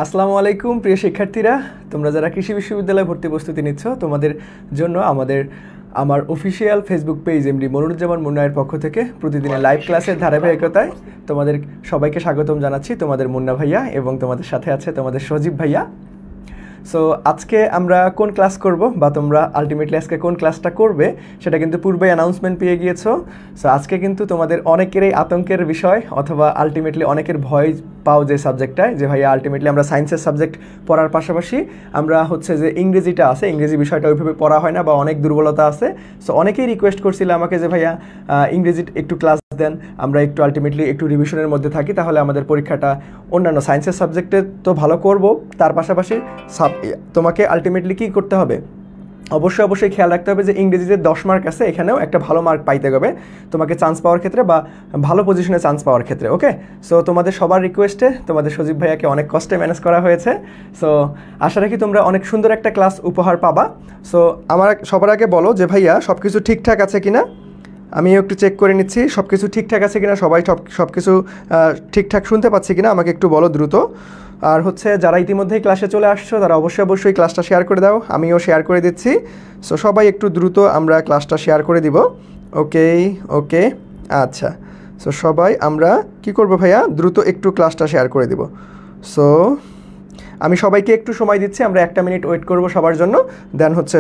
আসসালামু আলাইকুম প্রিয় শিক্ষার্থীরা, তোমরা যারা কৃষি বিশ্ববিদ্যালয়ে ভর্তি প্রস্তুতি নিচ্ছ তোমাদের জন্য আমার official Facebook page MD Moniruzzaman মুন্নায়ের পক্ষ থেকে প্রতিদিনের লাইভ ক্লাসের ধারাবাহিকতায় তোমাদের সবাইকে স্বাগতম জানাচ্ছি। তোমাদের মুন্না ভাইয়া এবং তোমাদের সাথে আছে তোমাদের সজীব ভাইয়া। সো আজকে আমরা কোন ক্লাস করব বা তোমরা আলটিমেটলি আজকে কোন ক্লাসটা করবে সেটা কিন্তু পূর্বে অ্যানাউন্সমেন্ট পেয়ে গিয়েছো। সো আজকে কিন্তু তোমাদের অনেকেরই আতঙ্কের বিষয় অথবা আলটিমেটলি অনেকের ভয় পাও যে সাবজেক্টটায়, যে ভাইয়া আলটিমেটলি আমরা সায়েন্সের সাবজেক্ট পড়ার পাশাপাশি আমরা হচ্ছে যে ইংরেজিটা আছে, ইংরেজি বিষয়টা ওইভাবে পড়া হয় না বা অনেক দুর্বলতা আছে। সো অনেকেই রিকোয়েস্ট করছিল আমাকে যে ভাইয়া ইংরেজি একটু ক্লাস দেন, আমরা একটু আলটিমেটলি একটু রিভিশনের মধ্যে থাকি, তাহলে আমাদের পরীক্ষাটা অন্যান্য সায়েন্সের সাবজেক্টে তো ভালো করব, তার পাশাপাশি তোমাকে আলটিমেটলি কী করতে হবে, অবশ্যই খেয়াল রাখতে হবে যে ইংরেজিতে 10 মার্ক আছে, এখানেও একটা ভালো মার্ক পাইতে হবে তোমাকে চান্স পাওয়ার ক্ষেত্রে বা ভালো পজিশনে চান্স পাওয়ার ক্ষেত্রে। ওকে, সো তোমাদের সবার রিকোয়েস্টে তোমাদের সজীব ভাইয়াকে অনেক কষ্টে ম্যানেজ করা হয়েছে। সো আশা রাখি তোমরা অনেক সুন্দর একটা ক্লাস উপহার পাবা। সো আমার সবার আগে বলো যে ভাইয়া সব কিছু ঠিকঠাক আছে কিনা, আমিও একটু চেক করে নিচ্ছি সব কিছু ঠিকঠাক আছে কিনা, সবাই সব কিছু ঠিকঠাক শুনতে পাচ্ছি কিনা আমাকে একটু বলো দ্রুত। আর হচ্ছে যারা ইতিমধ্যেই ক্লাসে চলে আসছো তারা অবশ্যই ক্লাসটা শেয়ার করে দাও, আমিও শেয়ার করে দিচ্ছি। সো সবাই একটু দ্রুত আমরা ক্লাসটা শেয়ার করে দিব। ওকে আচ্ছা, সো সবাই আমরা কি করব ভাইয়া, দ্রুত একটু ক্লাসটা শেয়ার করে দিব। সো আমি সবাইকে একটু সময় দিচ্ছি, আমরা 1 মিনিট ওয়েট করব সবার জন্য, দেন হচ্ছে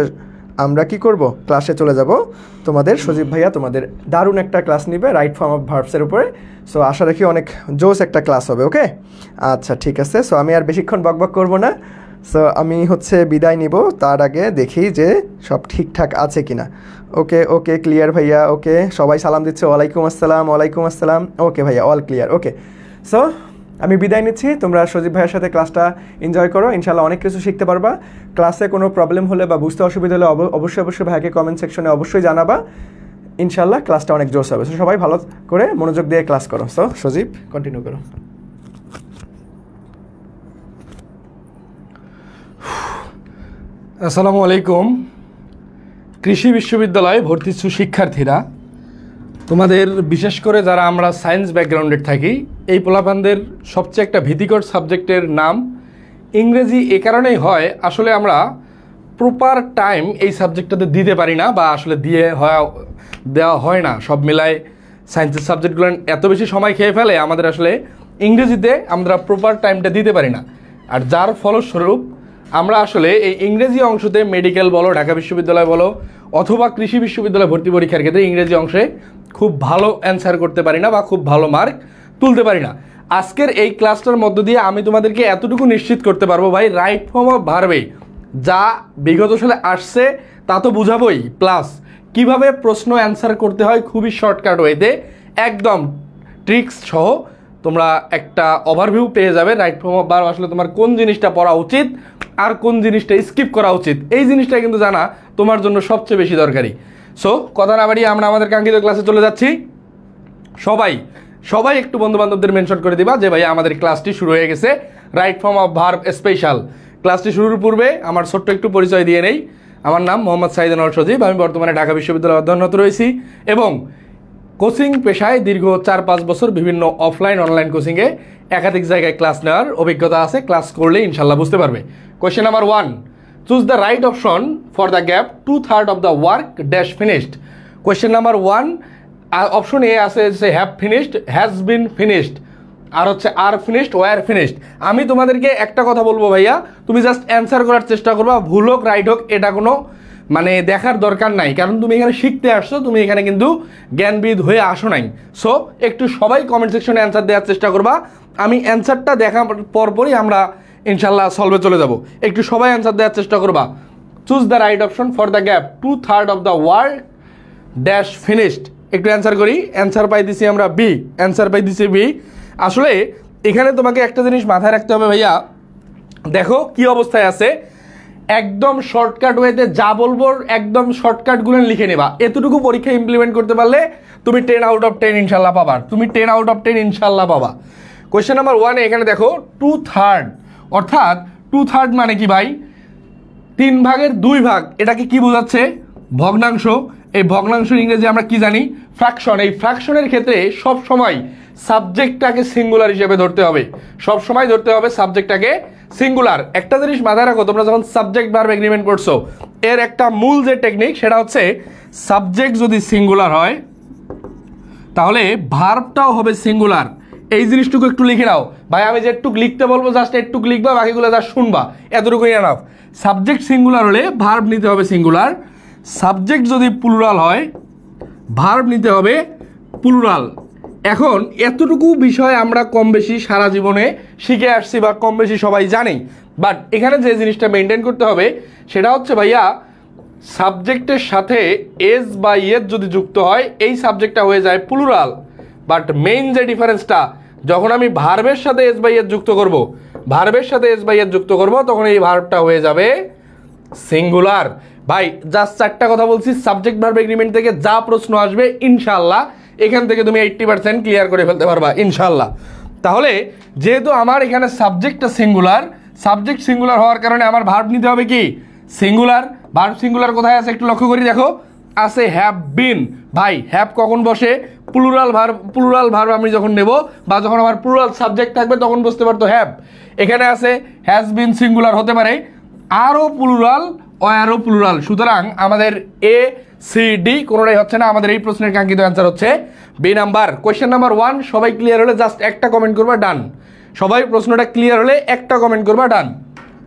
আমরা কি করব, ক্লাসে চলে যাব। তোমাদের সজীব ভাইয়া তোমাদের দারুণ একটা ক্লাস নিবে রাইট ফর্ম অফ ভার্বসের উপরে। সো আশা রাখি অনেক জোস একটা ক্লাস হবে। ওকে আচ্ছা ঠিক আছে, সো আমি আর বেশিক্ষণ বকবক করব না। সো আমি হচ্ছে বিদায় নিব, তার আগে দেখি যে সব ঠিকঠাক আছে কিনা। ওকে ক্লিয়ার ভাইয়া, ওকে সবাই সালাম দিচ্ছে, ওয়ালাইকুম আসসালাম। ওকে ভাইয়া অল ক্লিয়ার। ওকে সো আমি বিদায় নিচ্ছি, তোমরা সজীব ভাইয়ের সাথে ক্লাসটা এনজয় করো, ইনশাল্লাহ অনেক কিছু শিখতে পারবা। ক্লাসে কোনো প্রবলেম হলে বা বুঝতে অসুবিধা হলে অবশ্যই ভাইকে কমেন্ট সেকশনে অবশ্যই জানাবা, ইনশাল্লাহ ক্লাসটা অনেক জোশ হবে। সবাই ভালো করে মনোযোগ দিয়ে ক্লাস করো। সো সজীব কন্টিনিউ করো। আসসালামু আলাইকুম কৃষি বিশ্ববিদ্যালয়ে ভর্তি শিক্ষার্থীরা, তোমাদের বিশেষ করে যারা আমরা সায়েন্স ব্যাকগ্রাউন্ডের থাকি, এই পোলাপানদের সবচেয়ে একটা ভীতিকর সাবজেক্টের নাম ইংরেজি। এ কারণেই হয় আসলে আমরা প্রপার টাইম এই সাবজেক্টটাতে দিতে পারি না, বা আসলে দেওয়া হয় না। সব মিলায় সায়েন্সের সাবজেক্টগুলো এত বেশি সময় খেয়ে ফেলে আমাদের আসলে ইংরেজিতে আমরা প্রপার টাইমটা দিতে পারি না। আর যার ফলস্বরূপ আমরা আসলে এই ইংরেজি অংশতে মেডিকেল বলো, ঢাকা বিশ্ববিদ্যালয় বলো, অথবা কৃষি বিশ্ববিদ্যালয় ভর্তি পরীক্ষার ক্ষেত্রে ইংরেজি অংশে খুব ভালো অ্যান্সার করতে পারি না বা খুব ভালো মার্ক তুলতে পারি না। আজকের এই ক্লাসটার মধ্য দিয়ে আমি তোমাদেরকে এতটুকু নিশ্চিত করতে পারবো ভাই, রাইট ফর্ম অফ ভার্বে যা বিগত সালে আসছে তা তো বুঝাবোই, প্লাস কিভাবে প্রশ্ন অ্যান্সার করতে হয় খুবই শর্টকাট ওয়েতে, একদম ট্রিক্স সহ তোমরা একটা ওভারভিউ পেয়ে যাবে। রাইট ফর্ম অফ ভার্ব আসলে তোমার কোন জিনিসটা পড়া উচিত আর কোন জিনিসটা স্কিপ করা উচিত, এই জিনিসটা কিন্তু জানা তোমার জন্য সবচেয়ে বেশি দরকারি। সো কথা না বাড়িয়ে আমরা আমাদের কাঙ্ক্ষিত ক্লাসে চলে যাচ্ছি। সবাই একটু বন্ধুবান্ধবদের মেনশন করে দিবা যে ভাই আমাদের ক্লাসটি শুরু হয়ে গেছে, right form of verb special. ক্লাসটি শুরুর পূর্বে আমার ছোট্ট একটু পরিচয় দিয়ে নেই। আমার নাম মোহাম্মদ সাইদ আনোয়ার সজীব, আমি বর্তমানে ঢাকা বিশ্ববিদ্যালয়ে অধ্যয়নরত রয়েছি এবং কোচিং পেশায় দীর্ঘ 4-5 বছর বিভিন্ন অফলাইন অনলাইন কোচিংয়ে একাধিক জায়গায় ক্লাস নেওয়ার অভিজ্ঞতা আছে। ক্লাস করলে ইনশাল্লাহ বুঝতে পারবে। Question number 1, choose the right option for the gap 2/3 of the work dash finished. Question number 1 option A আছে যে have finished, has been finished, আর হচ্ছে আর ফিনিশড, ওয়ার ফিনিশড। আমি তোমাদেরকে একটা কথা বলবো ভাইয়া, তুমি জাস্ট অ্যান্সার করার চেষ্টা করবা, ভুল হোক রাইট হোক এটা কোনো দেখার দরকার নাই, কারণ তুমি এখানে শিখতে আসছো, তুমি এখানে কিন্তু জ্ঞানবিদ হয়ে আসো নাই। সো একটু সবাই কমেন্ট সেকশনে অ্যান্সার দেওয়ার চেষ্টা করবা, আমি অ্যান্সারটা দেখার পরপরই আমরা ইনশাল্লাহ সলভে চলে যাব। একটু সবাই অ্যান্সার দেওয়ার চেষ্টা করবা। Choose the right option for the gap 2/3 of the work dash finished. একটু অ্যান্সার করি, অ্যান্সার পাই দিছি আমরা বি, অ্যান্সার পাই দিছি বি। আসলে এখানে তোমাকে একটা জিনিস মাথায় রাখতে হবে ভাইয়া, দেখো কি অবস্থায় আছে, একদম শর্টকাট ওয়েতে যা বলবো একদম শর্টকাটগুলো লিখে নেবা, এতটুকু পরীক্ষা ইমপ্লিমেন্ট করতে পারলে তুমি 10 আউট অফ 10 ইনশাল্লাহ পাবা, তুমি 10 আউট অফ 10 ইনশাল্লাহ পাবা। কোয়েশ্চেন নাম্বার 1 এখানে দেখো 2/3, অর্থাৎ 2/3 মানে কি ভাই, 3 ভাগের 2 ভাগ। এটাকে কি বোঝাচ্ছে, ভগ্নাংশ। এই ভগ্নাংশের ইংরেজি আমরা কি জানি, ফ্র্যাকশন। এই ফ্র্যাকশনের ক্ষেত্রে সব সময় সাবজেক্টটাকে সিঙ্গুলার হিসেবে ধরতে হবে, সব সময় ধরতে হবে সাবজেক্টটাকে সিঙ্গুলার। একটা জিনিস মাথায় রাখো, তোমরা যখন সাবজেক্ট ভার্ব এগ্রিমেন্ট করছো, এর একটা মূল যে টেকনিক সেটা হচ্ছে সাবজেক্ট যদি সিঙ্গুলার হয় তাহলে ভার্বটাও হবে সিঙ্গুলার। এই জিনিসটুকু একটু লিখে নাও ভাই, আমি যে একটু লিখতে বলবো জাস্ট একটু লিখবা, বাকিগুলো জাস্ট শুনবা, এতটুকুই এনাফ। সাবজেক্ট সিঙ্গুলার হলে ভার্ব নিতে হবে সিঙ্গুলার, সাবজেক্ট যদি প্লুরাল হয় ভার্ব নিতে হবে প্লুরাল। এখন এতটুকু বিষয় আমরা কম বেশি সারা জীবনে শিখে আসছি বা কম বেশি সবাই জানি, বাট এখানে যে জিনিসটা মেনটেন করতে হবে সেটা হচ্ছে ভাইয়া সাবজেক্টের সাথে এস বা ইয়েস যদি যুক্ত হয় এই সাবজেক্টটা হয়ে যায় প্লুরাল, বাট মেইন যে ডিফারেন্সটা যখন আমি ভার্বের সাথে এস বা ইয়েস যুক্ত করব, ভার্বের সাথে এস বা ইয়েস যুক্ত করব তখন এই ভার্বটা হয়ে যাবে সিঙ্গুলার। ভাই জাস্ট চারটা কথা বলছি, সাবজেক্ট ভার্ব এগ্রিমেন্ট থেকে যা প্রশ্ন আসবে ইনশাআল্লাহ এখান থেকে তুমি 80% ক্লিয়ার করে ফেলতে পারবা ইনশাআল্লাহ। তাহলে যেহেতু আমার এখানে সাবজেক্টটা সিঙ্গুলার, সাবজেক্ট সিঙ্গুলার হওয়ার কারণে আমার ভার্ব নিতে হবে কি সিঙ্গুলার। ভার্ব সিঙ্গুলার কোথায় আছে একটু লক্ষ্য করি, দেখো আছে হ্যাভ বিন। ভাই হ্যাভ কখন বসে? প্লুরাল ভার্ব আমি যখন নেব বা যখন আমার প্লুরাল সাবজেক্ট থাকবে তখন বুঝতে পারতো হ্যাভ। এখানে আছে হ্যাজ বিন সিঙ্গুলার হতে পারে, আরও প্লুরাল আরও প্লুরাল। সুতরাং আমাদের এ সি ডি কোনোটাই হচ্ছে না, আমাদের এই প্রশ্নের কাঙ্ক্ষিত অ্যান্সার হচ্ছে বি নাম্বার। কোয়েশ্চেন নাম্বার 1 সবাই ক্লিয়ার হলে জাস্ট একটা কমেন্ট করবা, ডান। সবাই প্রশ্নটা ক্লিয়ার হলে একটা কমেন্ট করবা, ডান।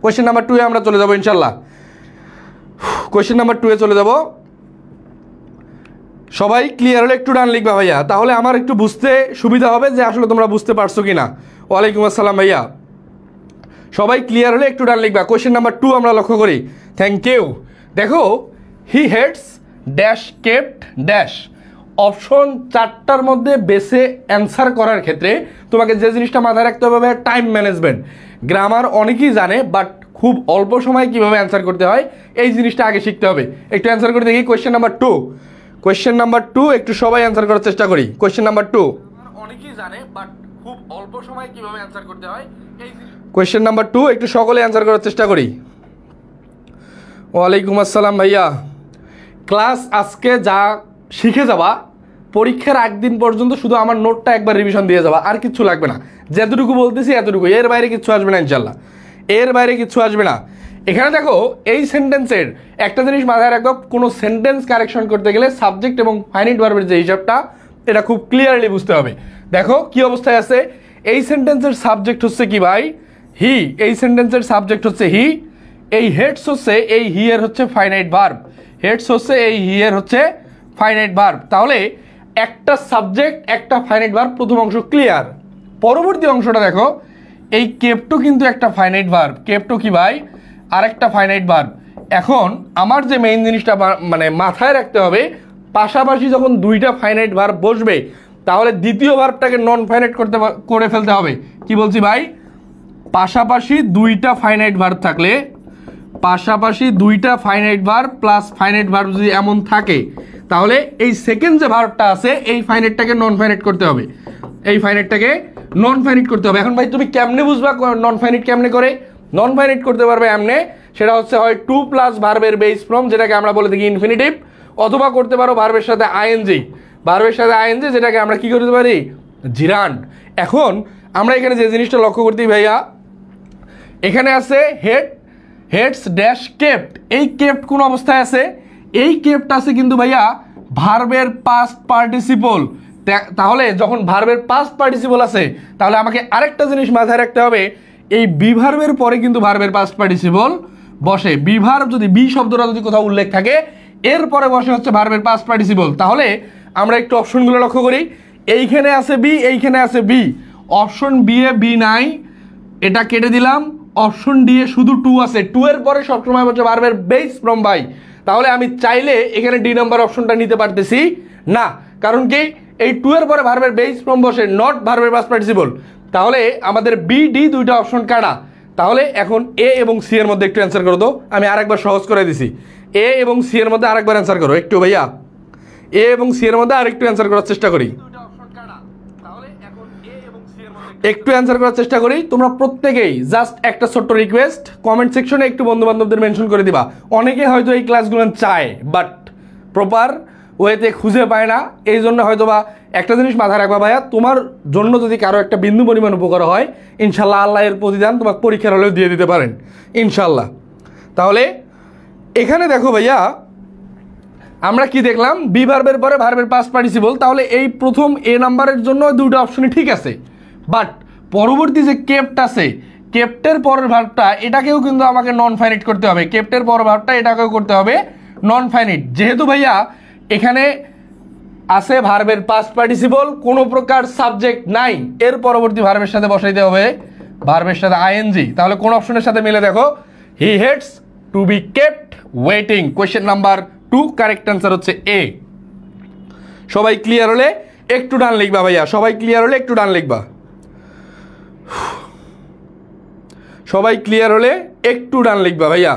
কোয়েশ্চেন নাম্বার 2 এ আমরা চলে যাবো ইনশাল্লাহ। কোয়েশ্চেন নাম্বার 2 এ চলে যাব। সবাই ক্লিয়ার হলে একটু ডান লিখবা ভাইয়া, তাহলে আমার একটু বুঝতে সুবিধা হবে যে আসলে তোমরা বুঝতে পারছো কিনা। ওয়ালাইকুম আসসালাম ভাইয়া, সবাই ক্লিয়ার হলে একটু ডান লিখবা। কোয়েশ্চেন নাম্বার 2 আমরা লক্ষ্য করি, থ্যাংক ইউ। দেখো he hates dash kept dash, option 4টার মধ্যে বেছে অ্যান্সার করার ক্ষেত্রে তোমাকে যে জিনিসটা মাথায় রাখতে হবে টাইম ম্যানেজমেন্ট। গ্রামার অনেকেই জানে, বাট খুব অল্প সময়ে কীভাবে অ্যান্সার করতে হয় এই জিনিসটা আগে শিখতে হবে। একটু অ্যান্সার করে দেখি কোয়েশ্চেন নাম্বার 2। কোয়েশ্চেন নাম্বার 2 একটু সবাই অ্যান্সার করার চেষ্টা করি। কোয়েশ্চেন নাম্বার 2 অনেকেই জানে, বাট খুব অল্প সময়ে কীভাবে অ্যান্সার করতে হয় এই কোয়েশ্চেন নাম্বার 2 একটু সকলে অ্যান্সার করার চেষ্টা করি। ওয়ালাইকুম আসসালাম ভাইয়া। ক্লাস আজকে যা শিখে যাবা পরীক্ষার একদিন পর্যন্ত শুধু আমার নোটটা একবার রিভিশন দিয়ে যাবা, আর কিচ্ছু লাগবে না। যতটুকু বলতেছি এতটুকু, এর বাইরে কিচ্ছু আসবে না ইনশাল্লাহ, এর বাইরে কিচ্ছু আসবে না। এখানে দেখো এই সেন্টেন্সের একটা জিনিস মাথায় রাখবো, কোনো সেন্টেন্স কারেকশন করতে গেলে সাবজেক্ট এবং ফাইনাইট ভার্বের যে হিসাবটা এটা খুব ক্লিয়ারলি বুঝতে হবে। দেখো কি অবস্থায় আছে, এই সেন্টেন্সের সাবজেক্ট হচ্ছে কি ভাই হি, এই সেন্টেন্সের সাবজেক্ট হচ্ছে হি, এই হেডস হচ্ছে এই হি এর হচ্ছে ফাইনাইট ভার্ব, হেডস হচ্ছে এই হি এর হচ্ছে ফাইনাইট ভার্ব। তাহলে একটা সাবজেক্ট একটা ফাইনাইট ভার্ব, প্রথম অংশ ক্লিয়ার। পরবর্তী অংশটা দেখো, এই কেপটো কিন্তু একটা ফাইনাইট ভার্ব, কেপটো কি ভাই আরেকটা ফাইনাইট ভার্ব। এখন আমার যে মেইন জিনিসটা মানে মাথায় রাখতে হবে, পাশাপাশি যখন দুইটা ফাইনাইট ভার্ব বসবে তাহলে দ্বিতীয় ভার্বটাকে নন ফাইনাইট করে ফেলতে হবে। কি বলছি ভাই, পাশাপাশি দুইটা ফাইনাইট ভার্ব থাকলে, পাশাপাশি দুইটা finite verb plus finite verb যদি এমন থাকে তাহলে এই সেকেন্ড যে ভার্বটা আছে এই ফাইনাইটটাকে নন ফাইনাইট করতে হবে, এই ফাইনাইটটাকে নন ফাইনাইট করতে হবে। এখন ভাই তুমি কেমনে বুঝবা নন ফাইনাইট কেমনে করে? নন ফাইনাইট করতে পারবে এমনে, সেটা হচ্ছে হয় টু প্লাস ভার্বের বেস ফর্ম যেটাকে আমরা বলে থাকি ইনফিনিটিভ, অথবা করতে পারো ভার্বের সাথে আইএনজি, ভার্বের সাথে আইএনজি যেটাকে আমরা কি করতে পারি জিরান্ড। এখন আমরা এখানে যে জিনিসটা লক্ষ্য করতে ভাইয়া, এখানে আছে হেড হেডস ড্যাশ কেপ্ট, এই কেপ্ট কোন অবস্থায় আছে? এই কেপ্ট আছে কিন্তু ভাইয়া ভার্বের পাস্ট পার্টিসিপল। তাহলে যখন ভার্বের পাস্ট পার্টিসিপল আছে তাহলে আমাকে আরেকটা জিনিস মাথায় রাখতে হবে, এই বি ভার্বের পরে কিন্তু ভার্বের পাস্ট পার্টিসিপল বসে। বি ভার্ব যদি বি শব্দটা যদি কোথাও উল্লেখ থাকে এরপরে বসে হচ্ছে ভার্বের পাস্ট পার্টিসিপল। তাহলে আমরা একটু অপশনগুলো লক্ষ্য করি, এইখানে আছে বি, এইখানে আছে B. Option B A B নাই, এটা কেটে দিলাম। অপশন ডি এ শুধু টু আছে, টু এর পরে সবসময় হচ্ছে ভার্বের বেস ফ্রম বাই। তাহলে আমি চাইলে এখানে ডি নাম্বার অপশনটা নিতে পারতেছি না, কারণ কি এই টু এর পরে ভার্বের বেস ফ্রম বসে, নট ভার্বের পাস্ট পার্টিসিপল। তাহলে আমাদের বি ডি দুইটা অপশন কাটা। তাহলে এখন এ এবং সি এর মধ্যে একটু অ্যান্সার করো তো, আমি আরেকবার সহজ করে দিছি। এ এবং সি এর মধ্যে আরেকবার অ্যান্সার করো একটু ভাইয়া, এ এবং সি এর মধ্যে আরেকটু অ্যান্সার করার চেষ্টা করি, একটু অ্যান্সার করার চেষ্টা করি। তোমরা প্রত্যেকেই জাস্ট একটা ছোট্ট রিকোয়েস্ট, কমেন্ট সেকশনে একটু বন্ধু বান্ধবদের মেনশন করে দিবা। অনেকে হয়তো এই ক্লাসগুলো চায় বাট প্রপার ওয়েতে খুঁজে পায় না। এই জন্য হয়তো বা একটা জিনিস মাথায় রাখবা ভাইয়া, তোমার জন্য যদি কারো একটা বিন্দু পরিমাণ উপকার হয়, ইনশাল্লাহ আল্লাহ এর প্রতিদান তোমাকে পরীক্ষার হলেও দিয়ে দিতে পারেন ইনশাল্লাহ। তাহলে এখানে দেখো ভাইয়া, আমরা কি দেখলাম, বি ভার্বের পরে ভার্বের পাস্ট পার্টিসিপল। তাহলে এই প্রথম এ নাম্বারের জন্য দুটো অপশনই ঠিক আছে, বাট পরবর্তী যে কেপ্ট আছে, কেপ্টের পরের ভার্বটা এটাকেও কিন্তু আমাকে নন ফাইনাইট করতে হবে। কেপ্টের পরের ভার্বটা এটাকেও করতে হবে নন ফাইনাইট। যেহেতু ভাইয়া এখানে আছে ভার্বের পাস্ট পার্টিসিপল, কোনো প্রকার সাবজেক্ট নাই, এর পরবর্তী ভার্বের সাথে বসাইতে হবে ভার্বের সাথে আইএনজি। তাহলে কোন অপশনের সাথে মিলে দেখো, he hates to be kept waiting. Question number 2 correct answer হচ্ছে এ। সবাই ক্লিয়ার হলে একটু ডান লিখবা ভাইয়া, সবাই ক্লিয়ার হলে একটু ডান লিখবা, সবাই ক্লিয়ার হলে একটু ডান লিখবা ভাইয়া।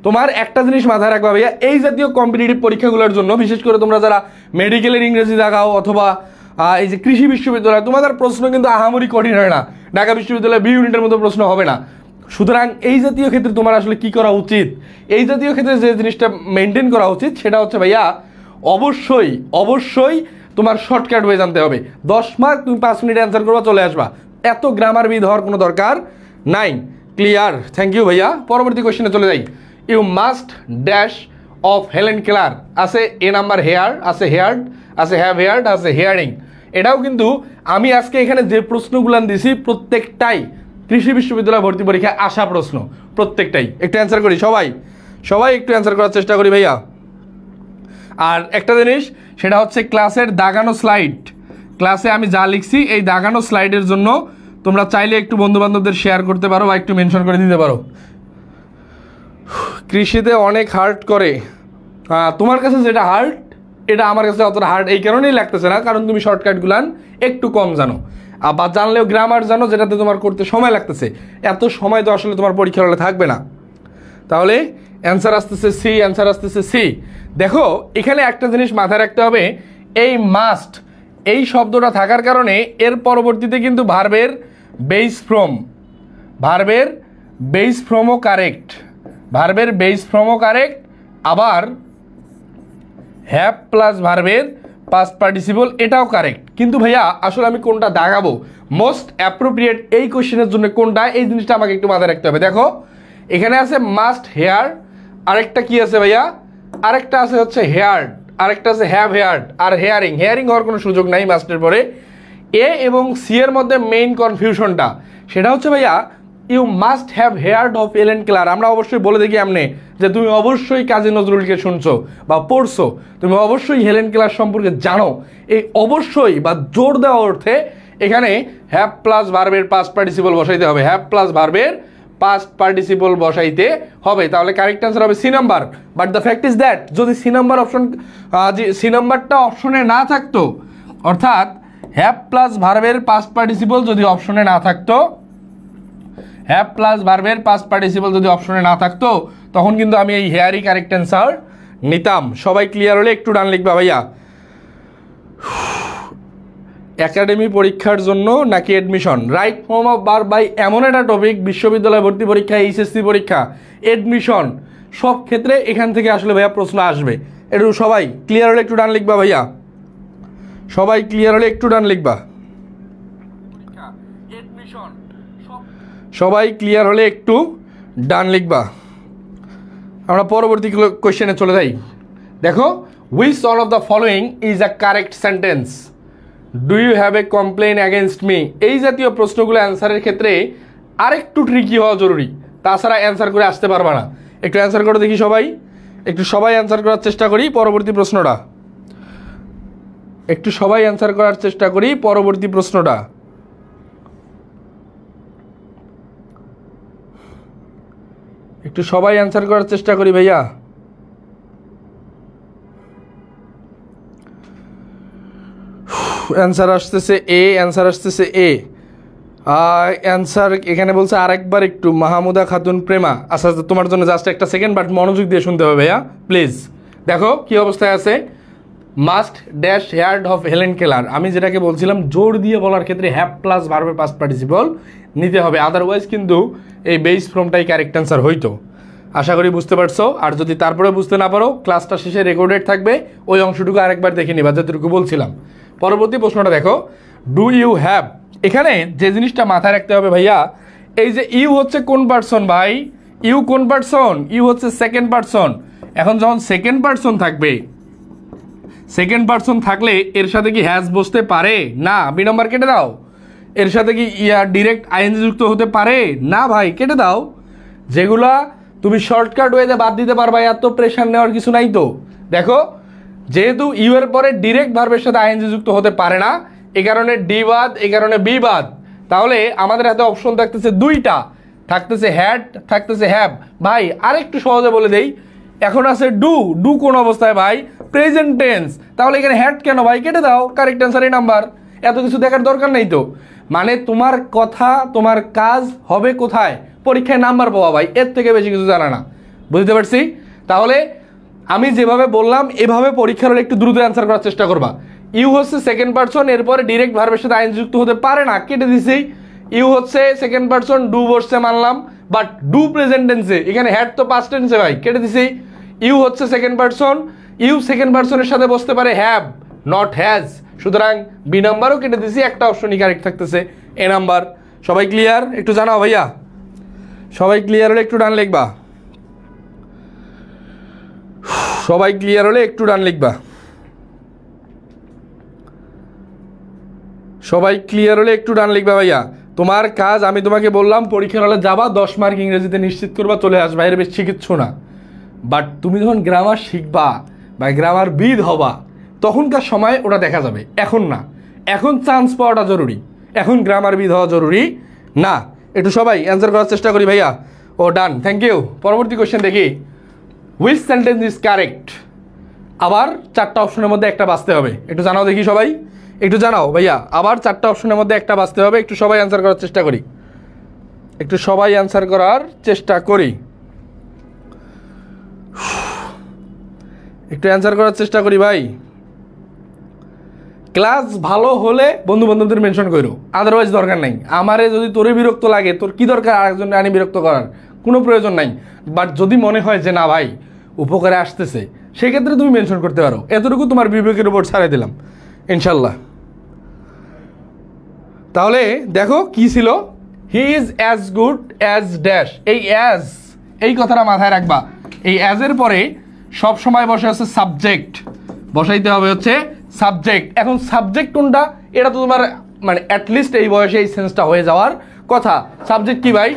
তোমার একটা জিনিস মাথায় রাখবা ভাইয়া, এই জাতীয় কম্পিটিটিভ পরীক্ষাগুলোর জন্য, বিশেষ করে তোমরা যারা মেডিকেলের ইংরেজি দেখাও অথবা এই যে কৃষি বিশ্ববিদ্যালয়, তোমাদের প্রশ্ন কিন্তু আহামরি কঠিন হয় না। ঢাকা বিশ্ববিদ্যালয়ে বি ইউনিটের মতো প্রশ্ন হবে না। সুতরাং এই জাতীয় ক্ষেত্রে তোমার আসলে কি করা উচিত, এই জাতীয় ক্ষেত্রে যে জিনিসটা মেনটেন করা উচিত সেটা হচ্ছে ভাইয়া, অবশ্যই অবশ্যই তোমার শর্টকাট ওয়ে জানতে হবে। 10 মার্ক, তুমি 5 মিনিট অ্যান্সার করবা, চলে আসবা, এত গ্রামারবিদ হওয়ার কোনো দরকার নাই। ক্লিয়ার, থ্যাংক ইউ ভাইয়া। পরবর্তী কোয়েশ্চেনে চলে যাই। You must dash of Helen Keller. আছে এ নাম্বার হেয়ার, আছে হেয়ার্ড, আছে হ্যাভ হেয়ার্ড, আছে হেয়ারিং। এটাও কিন্তু আমি আজকে এখানে যে প্রশ্নগুলো দিছি প্রত্যেকটাই কৃষি বিশ্ববিদ্যালয় ভর্তি পরীক্ষায় আসা প্রশ্ন, প্রত্যেকটাই। একটু অ্যান্সার করি সবাই, সবাই একটু অ্যান্সার করার চেষ্টা করি ভাইয়া। আর একটা জিনিস, সেটা হচ্ছে ক্লাসের দাগানো স্লাইড, ক্লাসে আমি যা লিখছি এই দাগানো স্লাইডের জন্য তোমরা চাইলে একটু বন্ধুবান্ধবদের শেয়ার করতে পারো বা একটু মেনশন করে দিতে পারো। কৃষিতে অনেক হার্ড করে, তোমার কাছে যেটা হার্ড এটা আমার কাছে অতটা হার্ড এই কারণেই লাগতেছে না, কারণ তুমি শর্টকাটগুলান একটু কম জানো, বা জানলেও গ্রামার জানো, যেটাতে তোমার করতে সময় লাগতেছে। এত সময় তো আসলে তোমার পরীক্ষার হলে থাকবে না। তাহলে অ্যান্সার আসতেছে সি, অ্যান্সার আসতেছে সি। দেখো এখানে একটা জিনিস মাথায় রাখতে হবে, এই মাস্ট এই শব্দটা থাকার কারণে এর পরবর্তীতে কিন্তু ভার্বের বেস ফ্রম, ভার্বের বেস ফ্রমও কারেক্ট, ভার্বের বেস ফ্রমও কারেক্ট, আবার হ্যাভ প্লাস ভার্বের পাস্ট পার্টিসিপল এটাও কারেক্ট। কিন্তু ভাইয়া আসলে আমি কোনটা দাগাবো, মোস্ট অ্যাপ্রোপ্রিয়েট এই কোশ্চেনের জন্য কোনটা, এই জিনিসটা আমাকে একটু মাথায় রাখতে হবে। দেখো এখানে আছে মাস্ট হেয়ার, আরেকটা কি আছে ভাইয়া, আরেকটা আছে হচ্ছে হেয়ার্ড, আরেকটা আছে হ্যাভ হেয়ার্ড, আর হেয়ারিং, হেয়ারিং হওয়ার কোনো সুযোগ নাই মাস্টের পরে। এ এবং সি এর মধ্যে মেইন কনফিউশনটা সেটা হচ্ছে ভাইয়া, you must have heard of Helen Keller. আমরা অবশ্যই বলে দেখি এমনি যে তুমি অবশ্যই কাজী নজরুলকে শুনছো বা পড়ছো, তুমি অবশ্যই হেলেন কেলার সম্পর্কে জানো। এই অবশ্যই বা জোর দেওয়া অর্থে এখানে হ্যাভ প্লাস ভার্বের পাস্ট পার্টিসিপল বসাইতে হবে, হ্যাভ প্লাস ভার্বের পাস্ট পার্টিসিপল বসাইতে হবে। তাহলে কারেক্ট অ্যান্সার হবে C number. But the fact is that যদি সি নাম্বার অপশন, সি নাম্বারটা অপশনে না থাকতো, অর্থাৎ হ্যাভ প্লাস ভার্বের পাস্ট পার্টিসিপল যদি অপশনে না থাকতো, হ্যাভ প্লাস ভার্বের পাস্ট পার্টিসিপল যদি অপশনে না থাকতো, তখন কিন্তু আমি এই হেয়ারই কারেক্ট অ্যান্সার নিতাম। সবাই ক্লিয়ার হলে একটু ডান লিখবা ভাইয়া। একাডেমি পরীক্ষার জন্য নাকি admission, right form of verb বাই এমন একটা টপিক, বিশ্ববিদ্যালয় ভর্তি পরীক্ষা, এইচএসসি পরীক্ষা, অ্যাডমিশন, সব ক্ষেত্রে এখান থেকে আসলে ভাইয়া প্রশ্ন আসবে। একটু সবাই ক্লিয়ার হলে একটু ডান লিখবা ভাইয়া, সবাই ক্লিয়ার হলে একটু ডান লিখবা, সবাই ক্লিয়ার হলে একটু ডান লিখবা। আমরা পরবর্তী কোয়েশ্চেনে চলে যাই। দেখো, which all of the following is a correct sentence, do you have a complain against me. এই জাতীয় প্রশ্নগুলো অ্যান্সারের ক্ষেত্রে আরেকটু ট্রিকি হওয়া জরুরি, তাছাড়া অ্যান্সার করে আসতে পারবা না। একটু অ্যান্সার করে দেখি সবাই, একটু সবাই অ্যান্সার করার চেষ্টা করি পরবর্তী প্রশ্নটা, একটু সবাই অ্যান্সার করার চেষ্টা করি পরবর্তী প্রশ্নটা। একটু সবাই অ্যান্সার করার চেষ্টা করি ভাইয়া। অ্যান্সার আসতেছে এ, অ্যান্সার আসতেছে এ। অ্যান্সার এখানে বলছে আরেকবার একটু, মাহমুদা খাতুন প্রেমা। আচ্ছা তোমার জন্য জাস্ট একটা সেকেন্ড, বাট মনোযোগ দিয়ে শুনতে হবে ভাইয়া প্লিজ। দেখো কি অবস্থায় আছে, must dash heard of Helen কেলার। আমি যেটাকে বলছিলাম জোর দিয়ে বলার ক্ষেত্রে হ্যাভ প্লাস ভার্বের পাস্ট পার্টিসিপল নিতে হবে, আদারওয়াইজ কিন্তু এই বেস ফ্রমটাই কারেক্ট অ্যান্সার হইতো। আশা করি বুঝতে পারছো। আর যদি তারপরে বুঝতে না পারো, ক্লাসটা শেষে রেকর্ডেড থাকবে, ওই অংশটুকু আরেকবার দেখে নিবা যতটুকু বলছিলাম। পরবর্তী প্রশ্নটা দেখো, ডু ইউ হ্যাভ। এখানে যে জিনিসটা মাথায় রাখতে হবে ভাইয়া, এই যে ইউ হচ্ছে কোন পার্সন ভাই? ইউ কোন পার্সন? ইউ হচ্ছে সেকেন্ড পার্সন। এখন যখন সেকেন্ড পার্সন থাকবে, সেকেন্ড পার্সন থাকলে এর সাথে কি হ্যাজ বসতে পারে? না, বি নম্বর কেটে দাও। এর সাথে কি ডিরেক্ট আইএনজি যুক্ত হতে পারে? না ভাই, কেটে দাও। যেগুলা তুমি শর্টকাট ওয়েতে বাদ দিতে পারবা, এত প্রেশার নেওয়ার কিছু নাই তো। দেখো, যেহেতু ইউ এর পরে ডিরেক্ট ভার্বের সাথে আইএনজি যুক্ত হতে পারে না, এই কারণে ডি বাদ, এই কারণে বি বাদ। তাহলে আমাদের হাতে অপশন থাকতেছে দুইটা, থাকতেছে হ্যাড, থাকতেছে হ্যাভ। ভাই আরেকটু সহজে বলে দেই, এখন আছে ডু। ডু কোন অবস্থায় ভাই? Present tense. তাহলে এখানে হ্যাড কেন ভাই? কেটে দাও, কারেক্ট অ্যান্সার এই নাম্বার। এত কিছু দেখার দরকার নেই তো। মানে তোমার কথা, তোমার কাজ হবে কোথায়? পরীক্ষায় নাম্বার পাওয়া ভাই, এর থেকে বেশি কিছু জানা না। বুঝতে পারছি? তাহলে আমি যেভাবে বললাম এভাবে পরীক্ষার হলে একটু দ্রুত অ্যান্সার করার চেষ্টা করবা। ইউ হচ্ছে সেকেন্ড পার্সন, এরপরে ডিরেক্ট ভার্বের সাথে আইন যুক্ত হতে পারে না, কেটে দিছি। ইউ হচ্ছে সেকেন্ড পার্সন, ডু বসছে মানলাম, বাট ডু প্রেজেন্ট টেন্সে, এখানে হ্যাড তো পাস্ট টেন্সে ভাই, কেটে দিছি। ইউ হচ্ছে সেকেন্ড পার্সন, ইউ সেকেন্ড পার্সনের সাথে বসতে পারে হ্যাভ, নট হ্যাজ, সুতরাং বি নাম্বারও কেটে দিছি, একটা অপশনই কারেক্ট থাকতেছে, এ নাম্বার। সবাই ক্লিয়ার? একটু জানাও ভাইয়া, সবাই ক্লিয়ার হলে একটু ডান লিখবা। সবাই ক্লিয়ার হলে একটু ডান লিখবা। সবাই ক্লিয়ার হলে একটু ডান লিখবা ভাইয়া। তোমার কাজ, আমি তোমাকে বললাম পরীক্ষার হলে যাবা, 10 মার্ক ইংরেজিতে নিশ্চিত করবা, চলে আসবা, এর বেশি কিচ্ছু না। বাট তুমি যখন গ্রামার শিখবা বা গ্রামার বিদ হবা, তখনকার সময় ওটা দেখা যাবে, এখন না। এখন চান্স পাওয়াটা জরুরি, এখন গ্রামার বিদ হওয়া জরুরি না। একটু সবাই অ্যান্সার করার চেষ্টা করি ভাইয়া। ও ডান, থ্যাংক ইউ। পরবর্তী কোয়েশ্চেন দেখি, হুইচ সেন্টেন্স ইজ কারেক্ট। আবার 4টা অপশনের মধ্যে একটা বাঁচতে হবে, একটু জানাও দেখি সবাই, একটু জানাও ভাইয়া। আবার 4টা অপশনের মধ্যে একটা বাঁচতে হবে, একটু সবাই অ্যান্সার করার চেষ্টা করি, একটু সবাই অ্যান্সার করার চেষ্টা করি, একটু অ্যান্সার করার চেষ্টা করি ভাই। ক্লাস ভালো হলে বন্ধু বান্ধবদের মেনশন করো, আদারওয়াইজ দরকার নাই। আমারে যদি তোরে বিরক্ত লাগে, তোর কি দরকার আরেকজনকে আনি বিরক্ত করার? কোনো প্রয়োজন নাই। বাট যদি মনে হয় যে না ভাই উপকারে আসতেছে, সেক্ষেত্রে তুমি মেনশন করতে পারো, এতটুকু তোমার বিবেকের উপর ছাড়াই দিলাম ইনশাল্লাহ। তাহলে দেখো কি ছিল, he is as good as dash. এই অ্যাজ, এই কথাটা মাথায় রাখবা। এই অ্যাজের পরে সব সময় বসে আছে সাবজেক্ট, বসাইতে হবে হচ্ছে সাবজেক্ট। এখন সাবজেক্ট কোনটা, এটা তো তোমার মানে অ্যাটলিস্ট এই বয়সে এই সেন্সটা হয়ে যাওয়ার কথা। সাবজেক্ট কি ভাই?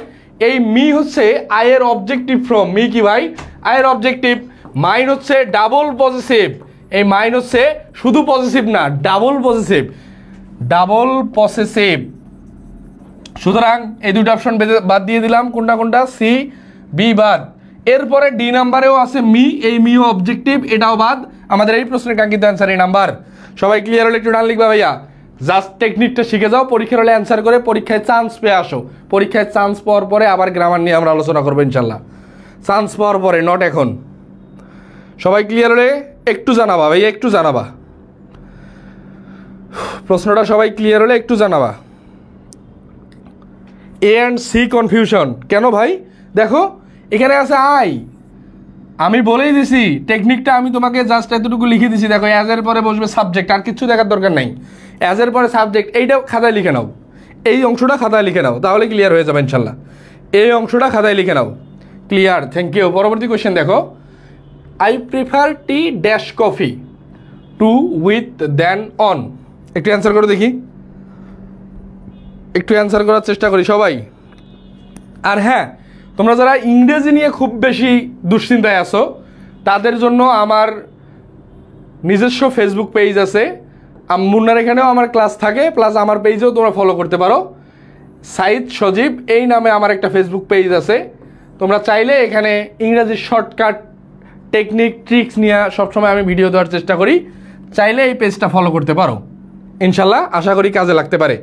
এই মি হচ্ছে আয়ের অবজেক্টিভ ফ্রম, মি কি ভাই? আয়ের অবজেক্টিভ। মাইন হচ্ছে ডাবল পজিটিভ, এই মাইন হচ্ছে শুধু পজিটিভ না, ডাবল পজিটিভ, ডাবল পসেসিভ। সুতরাং এই দুটো অপশন বাদ দিয়ে দিলাম, কোনটা কোনটা? সি, বি বাদ। এরপরে ডি নাম্বারেও আছে মি, এই মিও অবজেক্টিভ, এটাও বাদ। আমাদের এই প্রশ্নের কাঙ্ক্ষিত অ্যান্সার এই নাম্বার। সবাই ক্লিয়ার হলে একটু ডান লিখবা ভাইয়া। জাস্ট টেকনিকটা শিখে যাও, পরীক্ষার হলে অ্যান্সার করে পরীক্ষায় চান্স পেয়ে আসো। পরীক্ষায় চান্স পাওয়ার পরে আবার গ্রামার নিয়ে আমরা আলোচনা করবো ইনশাল্লাহ, চান্স পাওয়ার পরে, নট এখন। সবাই ক্লিয়ার হলে একটু জানাবা ভাইয়া, একটু জানাবা প্রশ্নটা, সবাই ক্লিয়ার হলে একটু জানাবা। এ অ্যান্ড সি কনফিউশন কেন ভাই? দেখো এখানে আছে আই, আমি বলেই দিছি টেকনিকটা, আমি তোমাকে জাস্ট এতটুকু লিখে দিছি। দেখো অ্যাজের পরে বসবে সাবজেক্ট, আর কিচ্ছু দেখার দরকার নাই। অ্যাজের পরে সাবজেক্ট, এইটা খাতায় লিখে নাও, এই অংশটা খাতায় লিখে নাও, তাহলে ক্লিয়ার হয়ে যাবে ইনশাল্লাহ। এই অংশটা খাতায় লিখে নাও, ক্লিয়ার, থ্যাংক ইউ। পরবর্তী কোয়েশ্চেন দেখো, I prefer tea dash coffee to with than on. একটু অ্যান্সার করো দেখি, একটু অ্যান্সার করার চেষ্টা করি সবাই। আর হ্যাঁ, তোমরা যারা ইংরেজি নিয়ে খুব বেশি দুশ্চিন্তায় আছো, তাদের জন্য আমার নিজস্ব ফেসবুক পেজ আছে, মুন্নার এখানেও আমার ক্লাস থাকে, প্লাস আমার পেজেও তোমরা ফলো করতে পারো। সাইদ সজীব এই নামে আমার একটা ফেসবুক পেজ আছে। তোমরা চাইলে এখানে ইংরেজির শর্টকাট টেকনিক ট্রিক্স নিয়ে সবসময় আমি ভিডিও দেওয়ার চেষ্টা করি, চাইলে এই পেজটা ফলো করতে পারো ইনশাল্লাহ, আশা করি কাজে লাগতে পারে।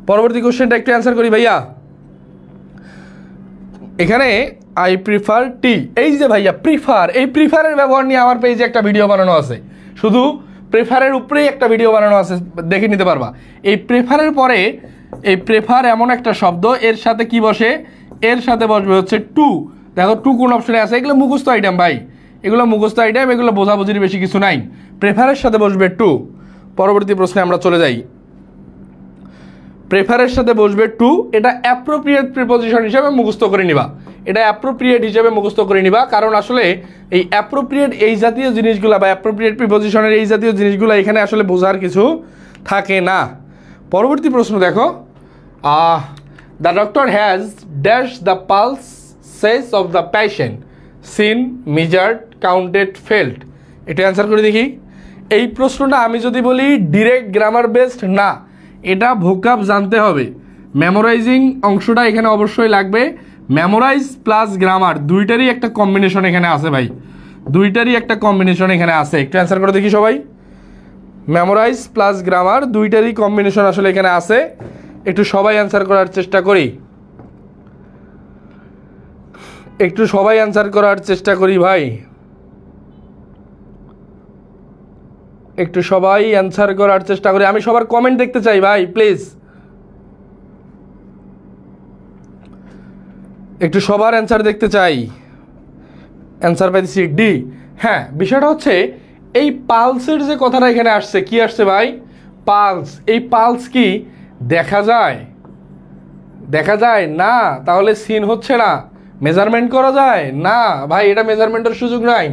পরবর্তী কোশ্চেনটা একটু অ্যান্সার করি ভাইয়া। এখানে আই প্রিফার টি, এই যে ভাইয়া প্রিফার, এই প্রিফারের ব্যবহার নিয়ে আমার পেজে একটা ভিডিও বানানো আছে, শুধু প্রেফারের উপরেই একটা ভিডিও বানানো আছে, দেখে নিতে পারবা। এই প্রেফারের পরে, এই প্রেফার এমন একটা শব্দ, এর সাথে কি বসে? এর সাথে বসবে হচ্ছে টু। দেখো টু কোন অপশনে আছে, এগুলো মুখস্থ আইটেম ভাই, এগুলো মুখস্থ আইটেম, এগুলো বোঝাবুঝির বেশি কিছু নাই। প্রেফারের সাথে বসবে টু। পরবর্তী প্রশ্নে আমরা চলে যাই। প্রেফারের সাথে বসবে টু, এটা অ্যাপ্রোপ্রিয়েট প্রিপোজিশন হিসেবে মুখস্থ করে নিবা, এটা অ্যাপ্রোপ্রিয়েট হিসেবে মুখস্থ করে নিবা, কারণ আসলে এই অ্যাপ্রোপ্রিয়েট এই জাতীয় জিনিসগুলো বা অ্যাপ্রোপ্রিয়েট প্রিপোজিশনের এই জাতীয় জিনিসগুলো এখানে আসলে বোঝার কিছু থাকে না। পরবর্তী প্রশ্ন দেখো, the doctor has dash the pulses of the patient, seen, measured, counted, felt. এটা অ্যান্সার করে দেখি। এই প্রশ্নটা আমি যদি বলি ডিরেক্ট গ্রামার বেসড না, এটা ভোকাব জানতে হবে, মেমোরাইজিং অংশটা এখানে অবশ্যই লাগবে। মেমোরাইজ প্লাস গ্রামার দুইটারই একটা কম্বিনেশন এখানে আছে ভাই, দুইটারই একটা কম্বিনেশন এখানে আছে। একটু অ্যান্সার করে দেখি সবাই। মেমোরাইজ প্লাস গ্রামার দুইটারই কম্বিনেশন আসলে এখানে আছে। একটু সবাই অ্যান্সার করার চেষ্টা করি, একটু সবাই অ্যান্সার করার চেষ্টা করি ভাই, একটু সবাই অ্যান্সার করার চেষ্টা করি। আমি সবার কমেন্ট দেখতে চাই ভাই, প্লিজ একটু সবার অ্যান্সার দেখতে চাই। অ্যান্সার পাইছি ডি। হ্যাঁ, বিষয়টা হচ্ছে এই পালসের যে কথাটা এখানে আসছে, কি আসছে ভাই? পালস। এই পালস কি দেখা যায়? দেখা যায় না, তাহলে সিন হচ্ছে না। মেজারমেন্ট করা যায় না ভাই, এটা মেজারমেন্টের সুযোগ নাই।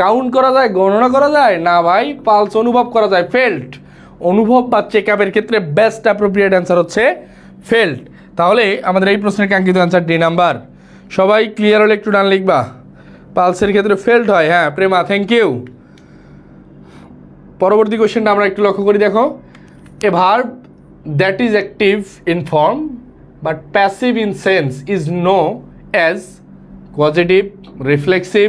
কাউন্ট করা যায়, গণনা করা যায় না ভাই, পালস অনুভব করা যায়। ফেল্ট, অনুভব বা চেক আপের ক্ষেত্রে বেস্ট অ্যাপ্রোপ্রিয়েট অ্যান্সার হচ্ছে ফেল্ট। তাহলে আমাদের এই প্রশ্নের কাঙ্ক্ষিত অ্যান্সার ডি নাম্বার। সবাই ক্লিয়ার হলে একটু ডান লিখবা। পালসের ক্ষেত্রে ফেল্ট হয়। হ্যাঁ প্রেমা, থ্যাংক ইউ। পরবর্তী কোয়েশ্চেনটা আমরা একটু লক্ষ্য করি। দেখো, a verb that is active in form but passive in sense is no as positive, reflexive,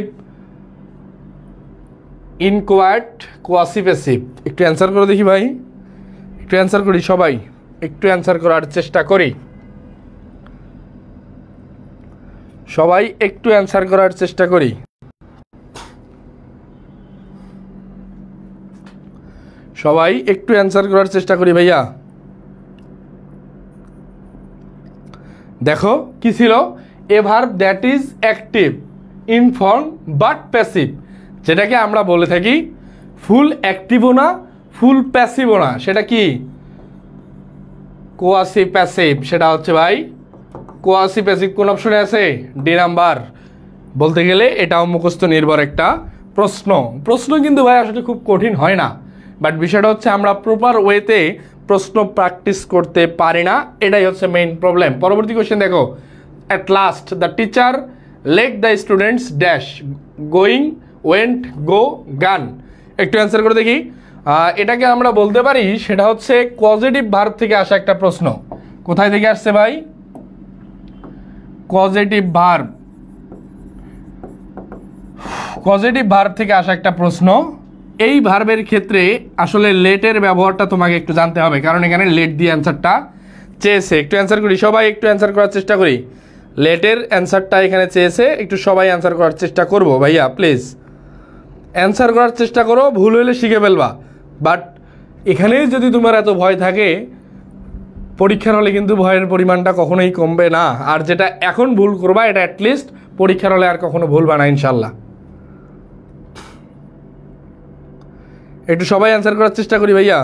inchoative, quasipassive. একটু অ্যান্সার করে দেখি ভাই, একটু অ্যান্সার করি সবাই, একটু অ্যান্সার করার চেষ্টা করি সবাই, একটু অ্যান্সার করার চেষ্টা করি। সবাই একটু অ্যান্সার করার চেষ্টা করি ভাইয়া। দেখো কি ছিল? A verb that is active in form but passive, যেটাকে আমরা বলে থাকি ফুল অ্যাক্টিভও না ফুল প্যাসিভও না, সেটা কি? Quasi passive. সেটা হচ্ছে ভাই কোয়াসি প্যাসিভ। কোন অপশনে আছে? D number. বলতে গেলে এটাও মুখস্থ নির্ভর একটা প্রশ্ন। প্রশ্ন কিন্তু ভাই আসলে খুব কঠিন হয় না, বাট বিষয়টা হচ্ছে আমরা প্রপার ওয়েতে প্রশ্ন প্র্যাকটিস করতে পারি না, এটাই হচ্ছে মেইন প্রবলেম। পরবর্তী কোয়েশ্চেন দেখো, at last the teacher let the students dash, going, went, go, gone. একটু অ্যান্সার করে দেখি। এটাকে আমরা বলতে পারি সেটা হচ্ছে পজিটিভ ভার্ব থেকে আসা একটা প্রশ্ন। কোথায় থেকে আসছে ভাই? পজিটিভ ভার্ব, পজিটিভ ভার্ব থেকে আসা একটা প্রশ্ন। এই ভার্বের ক্ষেত্রে আসলে লেটের ব্যবহারটা তোমাকে একটু জানতে হবে, কারণ এখানে লেট দিয়ে অ্যান্সারটা চেয়েছে। একটু অ্যান্সার করি সবাই, একটু অ্যান্সার করার চেষ্টা করি। লেটের অ্যান্সারটা এখানে চেয়েছে, একটু সবাই অ্যান্সার করার চেষ্টা করবো ভাইয়া, প্লিজ অ্যান্সার করার চেষ্টা করো। ভুল হলে শিখে ফেলবা, বাট এখানে যদি তোমার এত ভয় থাকে, পরীক্ষার হলে কিন্তু ভয়ের পরিমাণটা কখনোই কমবে না। আর যেটা এখন ভুল করবা, এটা অ্যাটলিস্ট পরীক্ষার হলে আর কখনো ভুলবা না ইনশাল্লাহ। একটু সবাই অ্যান্সার করার চেষ্টা করি ভাইয়া।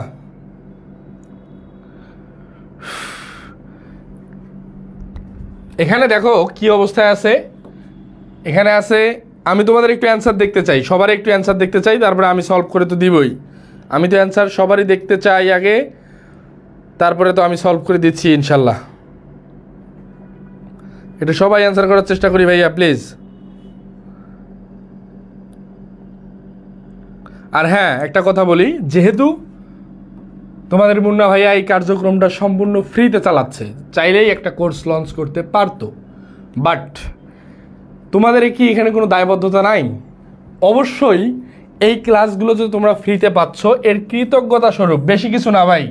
এখানে দেখো কি অবস্থায় আছে। এখানে আছে, আমি তোমাদের একটু অ্যান্সার দেখতে চাই, সবার একটু অ্যান্সার দেখতে চাই, তারপরে আমি সলভ করে তো দিবই। আমি তো অ্যান্সার সবারই দেখতে চাই আগে, তারপরে তো আমি সলভ করে দিচ্ছি ইনশাল্লাহ। একটু সবাই অ্যান্সার করার চেষ্টা করি ভাইয়া প্লিজ। আর হ্যাঁ, একটা কথা বলি, যেহেতু তোমাদের মুন্না ভাইয়া এই কার্যক্রমটা সম্পূর্ণ ফ্রিতে চালাচ্ছে, চাইলেই একটা কোর্স লঞ্চ করতে পারতো, বাট তোমাদের কি এখানে কোনো দায়বদ্ধতা নাই? অবশ্যই এই ক্লাসগুলো যদি তোমরা ফ্রিতে পাচ্ছ, এর কৃতজ্ঞতা স্বরূপ, বেশি কিছু না ভাই,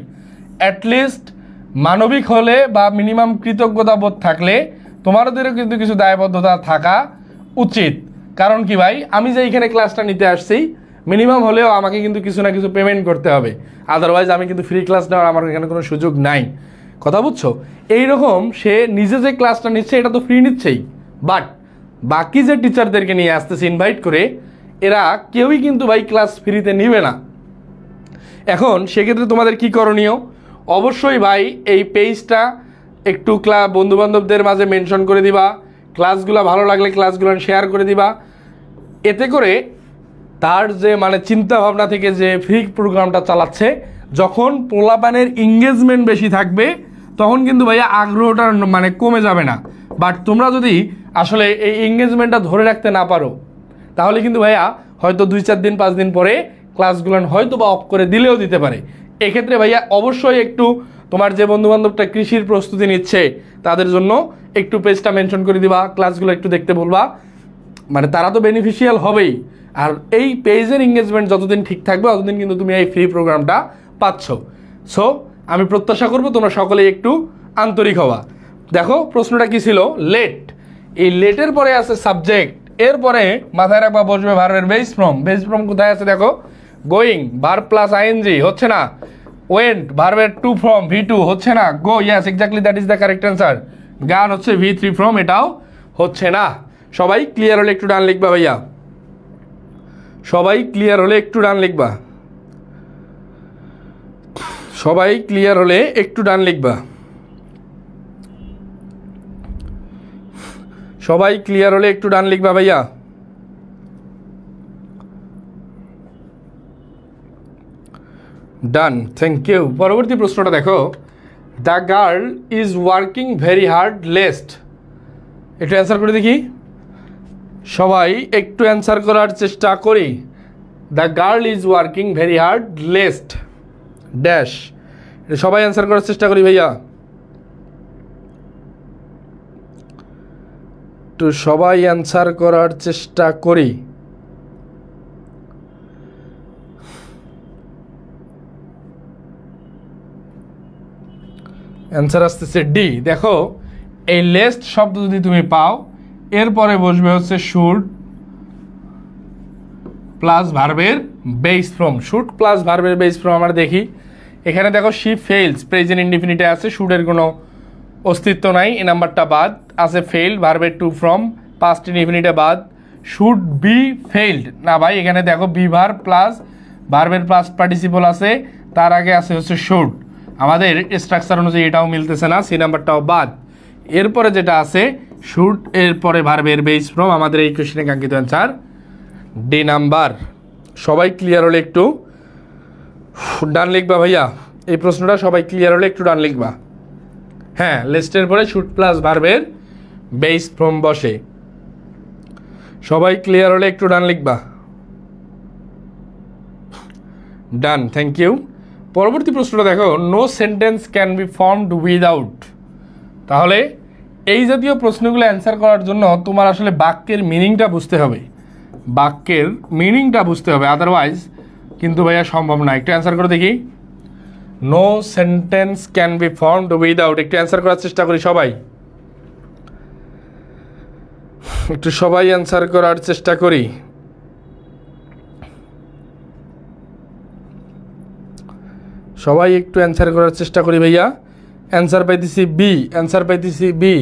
অ্যাটলিস্ট মানবিক হলে বা মিনিমাম কৃতজ্ঞতা বোধ থাকলে তোমাদেরও কিন্তু কিছু দায়বদ্ধতা থাকা উচিত। কারণ কি ভাই, আমি যে এইখানে ক্লাসটা নিতে আসছি, মিনিমাম হলেও আমাকে কিন্তু কিছু না কিছু পেমেন্ট করতে হবে, আদারওয়াইজ আমি কিন্তু ফ্রি ক্লাস নেওয়ার আমার এখানে কোনো সুযোগ নাই। কথা বুঝছো? এইরকম সে নিজে যে ক্লাসটা নিচ্ছে এটা তো ফ্রি নিচ্ছেই, বাট বাকি যে টিচারদেরকে নিয়ে আসতেছি ইনভাইট করে, এরা কেউই কিন্তু ভাই ক্লাস ফ্রিতে নিবে না। এখন সেক্ষেত্রে তোমাদের কি করণীয়? অবশ্যই ভাই এই পেজটা একটু বন্ধুবান্ধবদের মাঝে মেনশন করে দিবা, ক্লাসগুলো ভালো লাগলে ক্লাসগুলো শেয়ার করে দিবা। এতে করে তার যে মানে চিন্তা ভাবনা থেকে যে ফ্রি প্রোগ্রামটা চালাচ্ছে, যখন পোলাপানের এঙ্গেজমেন্ট বেশি থাকবে তখন কিন্তু ভাইয়া আগ্রহটা মানে কমে যাবে না। বাট তোমরা যদি আসলে এই এঙ্গেজমেন্টটা ধরে রাখতে না পারো, তাহলে কিন্তু ভাইয়া হয়তো 2-4 দিন 5 দিন পরে ক্লাসগুলো হয়তো বা অফ করে দিলেও দিতে পারে। এক্ষেত্রে ভাইয়া অবশ্যই একটু তোমার যে বন্ধুবান্ধবটা কৃষির প্রস্তুতি নিচ্ছে তাদের জন্য একটু পেজটা মেনশন করে দিবা, ক্লাসগুলো একটু দেখতে বলবা, মানে তারা তো বেনিফিশিয়াল হবেই। আর এই পেজের এঙ্গেজমেন্ট যতদিন ঠিক থাকবে ততদিন কিন্তু তুমি এই ফ্রি প্রোগ্রামটা পাচ্ছ। সো আমি প্রত্যাশা করবো তোমরা সকলেই একটু আন্তরিক হওয়া। দেখো প্রশ্নটা কি ছিল, লেট। এই লেটের পরে আছে সাবজেক্ট, এরপরে মাথায় রাখবা বসবে ভার্বের বেস ফর্ম। বেস ফর্ম কোথায় আছে দেখো, গোয়িং ভার্ব প্লাস আইএনজি হচ্ছে না, ওয়েন্ট ভার্বের টু ফর্ম V2 হচ্ছে না, go yes exactly that is the correct answer. Gone হচ্ছে V3 ফর্ম, এটাও হচ্ছে না। সবাই ক্লিয়ার হলে একটু ডান লিখবা ভাইয়া, সবাই ক্লিয়ার হলে একটু ডান লিখবা, সবাই ক্লিয়ার হলে একটু ডান লিখবা, সবাই ক্লিয়ার হলে একটু ডান লিখবা ভাইয়া। ডান, থ্যাংক ইউ। পরবর্তী প্রশ্নটা দেখো, the girl is working very hard lest. একটু অ্যান্সার করে দেখি, সবাই একটু অ্যান্সার করার চেষ্টা করি। The girl is working very hard lest dash, এটা সবাই অ্যান্সার করার চেষ্টা করি ভাইয়া, তো সবাই অ্যান্সার করার চেষ্টা করি। অ্যান্সার আসতেছে ডি। দেখো এই লেস্ট শব্দ যদি তুমি পাও, এরপরে বসবে হচ্ছে শুড প্লাস ভার্বের বেস ফর্ম। শুড প্লাস ভার্বের বেস ফর্ম আমরা দেখি এখানে, দেখো শি ফেইলস প্রেজেন্ট ইনডিফিনিটে আছে, শুডের কোনো অস্তিত্ব নাই, এই নাম্বারটা বাদ আছে। ফেইল ভার্বের টু ফর্ম, পাস্ট ইনডিফিনিটে বাদ। শুড বি ফেইলড না ভাই, এখানে দেখো বি ভার্ব প্লাস ভার্বের পাস্ট পার্টিসিপল আছে, তার আগে আছে হচ্ছে শুড। আমাদের স্ট্রাকচার অনুযায়ী এটাও মিলতেছে না, সি নাম্বারটাও বাদ। এরপরে যেটা আছে শুড, এরপরে ভার্বের বেস ফর্ম, আমাদের এই কোশ্চেনে কাঙ্ক্ষিত অ্যান্সার ডি নাম্বার। সবাই ক্লিয়ার হলে একটু ডান লিখবা ভাইয়া, এই প্রশ্নটা সবাই ক্লিয়ার হলে একটু ডান লিখবা। হ্যাঁ, লিস্টের পরে শুড প্লাস ভার্বের বেস ফর্ম বসে। সবাই ক্লিয়ার হলে একটু ডান লিখবা, ডান, থ্যাংক ইউ। পরবর্তী প্রশ্নটা দেখো, no sentence can be formed without. তাহলে এই জাতীয় প্রশ্নগুলো অ্যান্সার করার জন্য তোমার আসলে বাক্যের মিনিংটা বুঝতে হবে, বাক্যের মিনিংটা বুঝতে হবে, আদারওয়াইজ কিন্তু ভাইয়া সম্ভব না। একটু অ্যান্সার করে দেখি, no sentence can be formed without, একটু অ্যান্সার করার চেষ্টা করি সবাই, একটু সবাই অ্যান্সার করার চেষ্টা করি। সবাই একটু অ্যান্সার করার চেষ্টা করি ভাইয়া। অ্যান্সার পাইতেছি বি, অ্যান্সার পাইতেছি বি।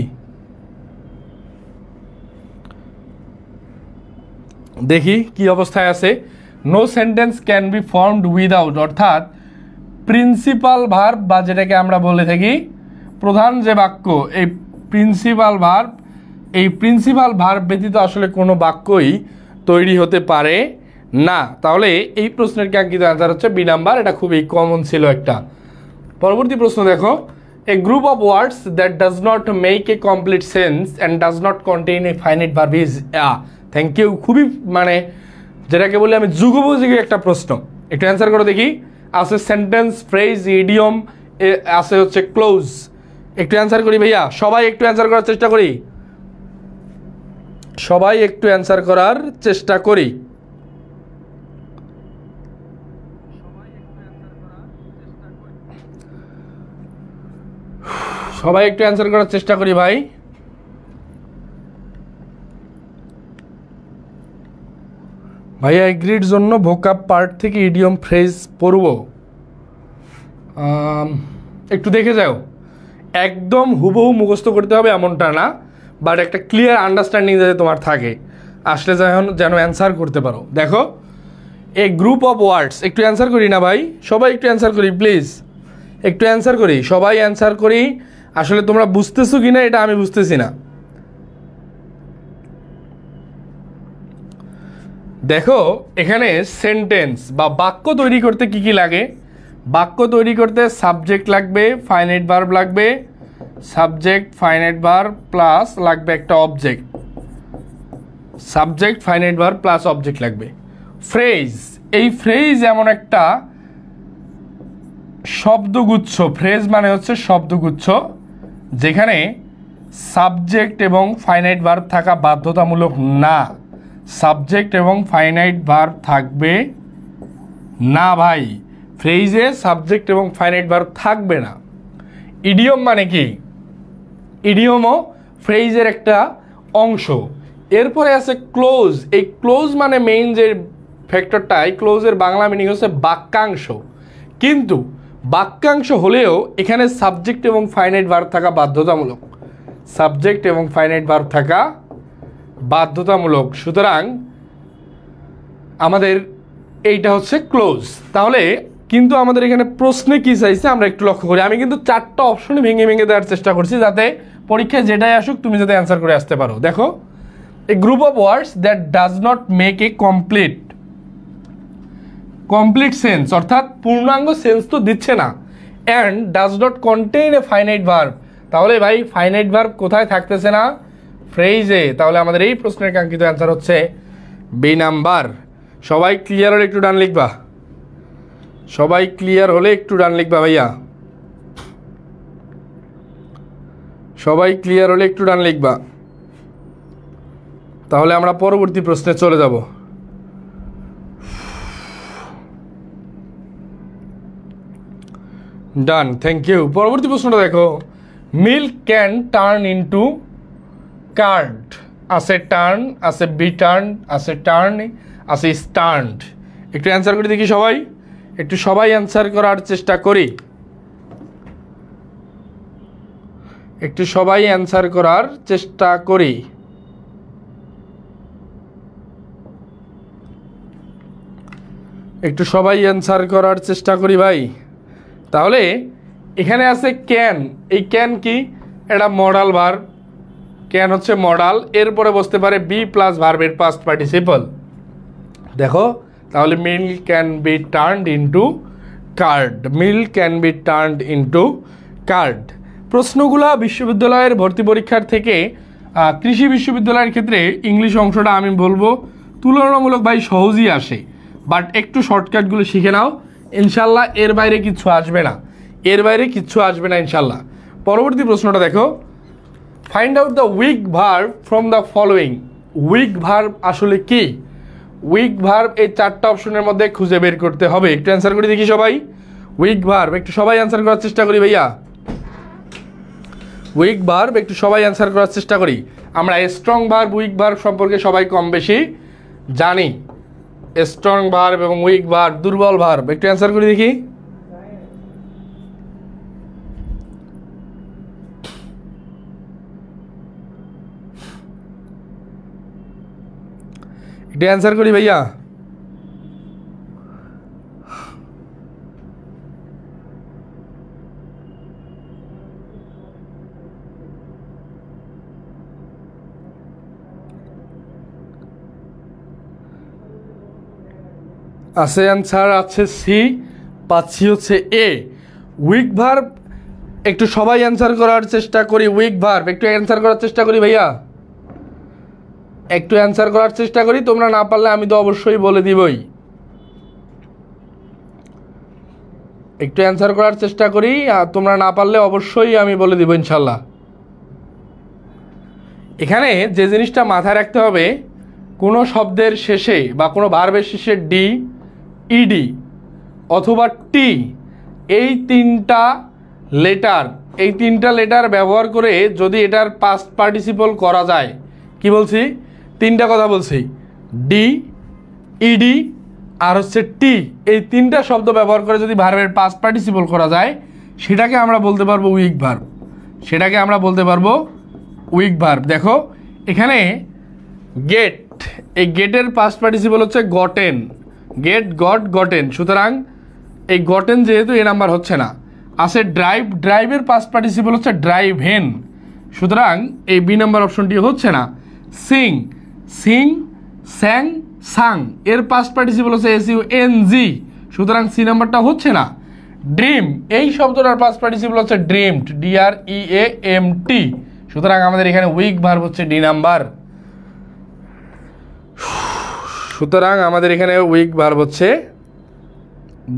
দেখি কি অবস্থায় আছে। No sentence can be formed without, অর্থাৎ প্রিন্সিপাল ভার্ব বা যেটাকে আমরা বলে থাকি প্রধান যে বাক্য, এই প্রিন্সিপাল ভার্ব, এই প্রিন্সিপাল ভার্ব ব্যতীত আসলে কোনো বাক্যই তৈরি হতে পারে না। তাহলে এই প্রশ্নের কাঙ্ক্ষিত অ্যান্সার হচ্ছে বি নাম্বার, এটা খুবই কমন ছিল একটা। পরবর্তী প্রশ্ন দেখো, a group of words that does not make a complete sense and does not contain a finite verb is thank you. খুবই মানে যেটাকে বলি আমি যুগোপযোগী একটা প্রশ্ন, একটু অ্যান্সার করে দেখি। আছে সেন্টেন্স, ফ্রেজ, ইডিয়ম, আছে হচ্ছে ক্লোজ। একটু অ্যান্সার করি ভাইয়া, সবাই একটু অ্যান্সার করার চেষ্টা করি, সবাই একটু অ্যান্সার করার চেষ্টা করি। সবাই একটু অ্যান্সার করার চেষ্টা করি ভাই। ভাইয়া এগ্রির জন্য ভোকাব পার্ট থেকে ইডিয়ম ফ্রেজ পড়ব, একটু দেখে যাও। একদম হুবহু মুখস্থ করতে হবে এমনটা না, বাট একটা ক্লিয়ার আন্ডারস্ট্যান্ডিং যাতে তোমার থাকে, আসলে যেন অ্যান্সার করতে পারো। দেখো এ গ্রুপ অফ ওয়ার্ডস, একটু অ্যান্সার করি না ভাই, সবাই একটু অ্যান্সার করি প্লিজ, একটু অ্যান্সার করি, সবাই অ্যান্সার করি। আসলে তোমরা বুঝতেছো কি না এটা আমি বুঝতেছি না। দেখো এখানে সেন্টেন্স বা বাক্য তৈরি করতে কি কি লাগে? বাক্য তৈরি করতে সাবজেক্ট লাগবে, ফাইনাইট ভার্ব লাগবে, সাবজেক্ট ফাইনাইট ভার্ব প্লাস লাগবে একটা object, subject finite verb plus object লাগবে। ফ্রেজ, এই ফ্রেজ এমন একটা শব্দগুচ্ছ, ফ্রেজ মানে হচ্ছে শব্দগুচ্ছ যেখানে সাবজেক্ট এবং ফাইনাইট ভার্ব থাকা বাধ্যতামূলক না, সাবজেক্ট এবং ফাইনাইট ভার্ব থাকবে না ভাই, ফ্রেজে সাবজেক্ট এবং ফাইনাইট ভার্ব থাকবে না। ইডিয়ম মানে কি? ইডিয়মও ফ্রেজের একটা অংশ। এরপরে আছে ক্লোজ, এই ক্লোজ মানে মেইন যে ফ্যাক্টরটা, এই ক্লোজের বাংলা মিনিং হচ্ছে বাক্যাংশ, কিন্তু বাক্যাংশ হলেও এখানে সাবজেক্ট এবং ফাইনাইট ভার্ব থাকা বাধ্যতামূলক, সাবজেক্ট এবং ফাইনাইট ভার্ব থাকা বাধ্যতামূলক। সুতরাং আমাদের এইটা হচ্ছে ক্লোজ। তাহলে কিন্তু আমাদের এখানে প্রশ্নে কি চাইছে আমরা একটু লক্ষ্য করি। আমি কিন্তু 4টা অপশনে ভেঙে ভেঙে দেওয়ার চেষ্টা করছি যাতে পরীক্ষায় যেটাই আসুক তুমি যাতে অ্যান্সার করে আসতে পারো। দেখো a group of words that does not make a complete sense, অর্থাৎ পূর্ণাঙ্গ সেন্স তো দিচ্ছে না, and does not contain a finite verb, তাহলে ভাই ফাইনাইট ভার্ব কোথায় থাকতেছে না? ফ্রেজে। তাহলে আমাদের এই প্রশ্নের কাঙ্ক্ষিত অ্যান্সার হচ্ছে বি নাম্বার। সবাই ক্লিয়ার হলে একটু ডান লিখবা, সবাই ক্লিয়ার হলে একটু ডান লিখবা ভাইয়া, সবাই ক্লিয়ার হলে একটু ডান লিখবা, তাহলে আমরা পরবর্তী প্রশ্নে চলে যাব। ডান, থ্যাংক ইউ। পরবর্তী প্রশ্নটা দেখো, milk can turn into card, আছে টার্ন, আছে বি টার্ন, আছে টার্ন, আছে স্টার্নড। একটু অ্যান্সার করে দেখি সবাই, একটু সবাই অ্যান্সার করার চেষ্টা করি, একটু সবাই অ্যান্সার করার চেষ্টা করি। একটু সবাই অ্যান্সার করার চেষ্টা করি ভাই। তাহলে এখানে আছে ক্যান, এই ক্যান কি? এটা মডাল ভার্ব, ক্যান হচ্ছে মডাল, এরপরে বসতে পারে বি প্লাস ভার্বের পাস্ট পার্টিসিপল। দেখো তাহলে milk can be turned into curd, milk can be turned into curd. প্রশ্নগুলা বিশ্ববিদ্যালয়ের ভর্তি পরীক্ষার থেকে কৃষি বিশ্ববিদ্যালয়ের ক্ষেত্রে ইংলিশ অংশটা আমি বলবো তুলনামূলক ভাই সহজই আসে, বাট একটু শর্টকাটগুলো শিখে নাও, ইনশাল্লাহ এর বাইরে কিচ্ছু আসবে না, এর বাইরে কিচ্ছু আসবে না ইনশাল্লাহ। পরবর্তী প্রশ্নটা দেখো, find out the week verb from the following. Week verb আসলে কি? উইক ভার্ব এই 4টা অপশনের মধ্যে খুঁজে বের করতে হবে। একটু অ্যান্সার করে দেখি সবাই, উইক ভার্ব একটু সবাই অ্যান্সার করার চেষ্টা করি ভাইয়া, উইক ভার্ব একটু সবাই অ্যান্সার করার চেষ্টা করি। আমরা স্ট্রং ভার্ব উইক ভার্ব সম্পর্কে সবাই কম বেশি জানি, স্ট্রং ভার্ব এবং উইক ভার্ব, দুর্বল ভার্ব, একটু অ্যান্সার করে দেখি। একটু অ্যান্সার করি ভাইয়া। আছে অ্যান্সার আছে সি, পাচ্ছি হচ্ছে এ। উইক ভার্ব একটু সবাই অ্যান্সার করার চেষ্টা করি, উইক ভার্ব একটু অ্যান্সার করার চেষ্টা করি ভাইয়া, একটু অ্যান্সার করার চেষ্টা করি। তোমরা না পারলে আমি তো অবশ্যই বলে দিবই, একটু অ্যান্সার করার চেষ্টা করি, আর তোমরা না পারলে অবশ্যই আমি বলে দিব ইনশাল্লাহ। এখানে যে জিনিসটা মাথায় রাখতে হবে, কোনো শব্দের শেষে বা কোনো ভার্বের শেষে ডি, ইডি অথবা টি, এই তিনটা লেটার ব্যবহার করে যদি এটার পাস্ট পার্টিসিপল করা যায়, কি বলছি? 3টা কথা বলছি, ডি, ইডি আর হচ্ছে টি, এই 3টা শব্দ ব্যবহার করে যদি ভার্বের পাস্ট পার্টিসিপল করা যায়, সেটাকে আমরা বলতে পারবো উইক ভার্ব, সেটাকে আমরা বলতে পারবো উইক ভার্ব। দেখো এখানে গেট, এই গেটের পাস্ট পার্টিসিপল হচ্ছে গটেন, গেট গট গটেন, সুতরাং এই গটেন যেহেতু এ নাম্বার হচ্ছে না। আছে ড্রাইভ, ড্রাইভের পাস্ট পার্টিসিপল হচ্ছে ড্রাইভেন, সুতরাং এই বি নাম্বার অপশনটি হচ্ছে না। সিং, সিং স্যাং সাং, এর পাস্ট পার্টিসিপল হচ্ছে SUNG, সুতরাং সি নাম্বারটা হচ্ছে না। ড্রিম, এই শব্দটার পাস্ট পার্টিসিপল হচ্ছে ড্রিমড, DREAMT, সুতরাং আমাদের এখানে উইক ভার্ব হচ্ছে ডি নাম্বার। সুতরাং আমাদের এখানে উইক ভার্ব হচ্ছে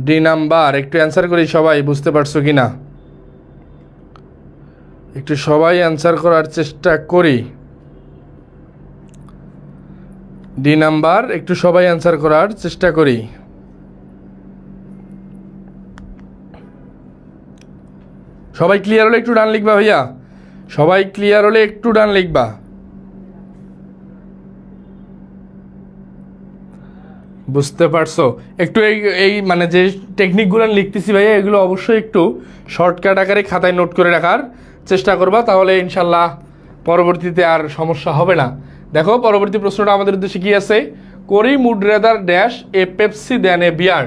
ডি নাম্বার। একটু অ্যান্সার করি সবাই, বুঝতে পারছো কি না? একটু সবাই অ্যান্সার করার চেষ্টা করি। ডি নাম্বার, একটু সবাই অ্যান্সার করার চেষ্টা করি। সবাই ক্লিয়ার হলে একটু ডান লিখবা ভাইয়া, সবাই ক্লিয়ার হলে একটু ডান লিখবা। বুঝতে পারছো? একটু এই মানে যে টেকনিকগুলো লিখতেছি ভাইয়া, এগুলো অবশ্যই একটু শর্টকাট আকারে খাতায় নোট করে রাখার চেষ্টা করবা, তাহলে ইনশাল্লাহ পরবর্তীতে আর সমস্যা হবে না। দেখো পরবর্তী প্রশ্নটা আমাদের উদ্দেশ্যে কি আছে, Karim would rather dash a Pepsi than a beer.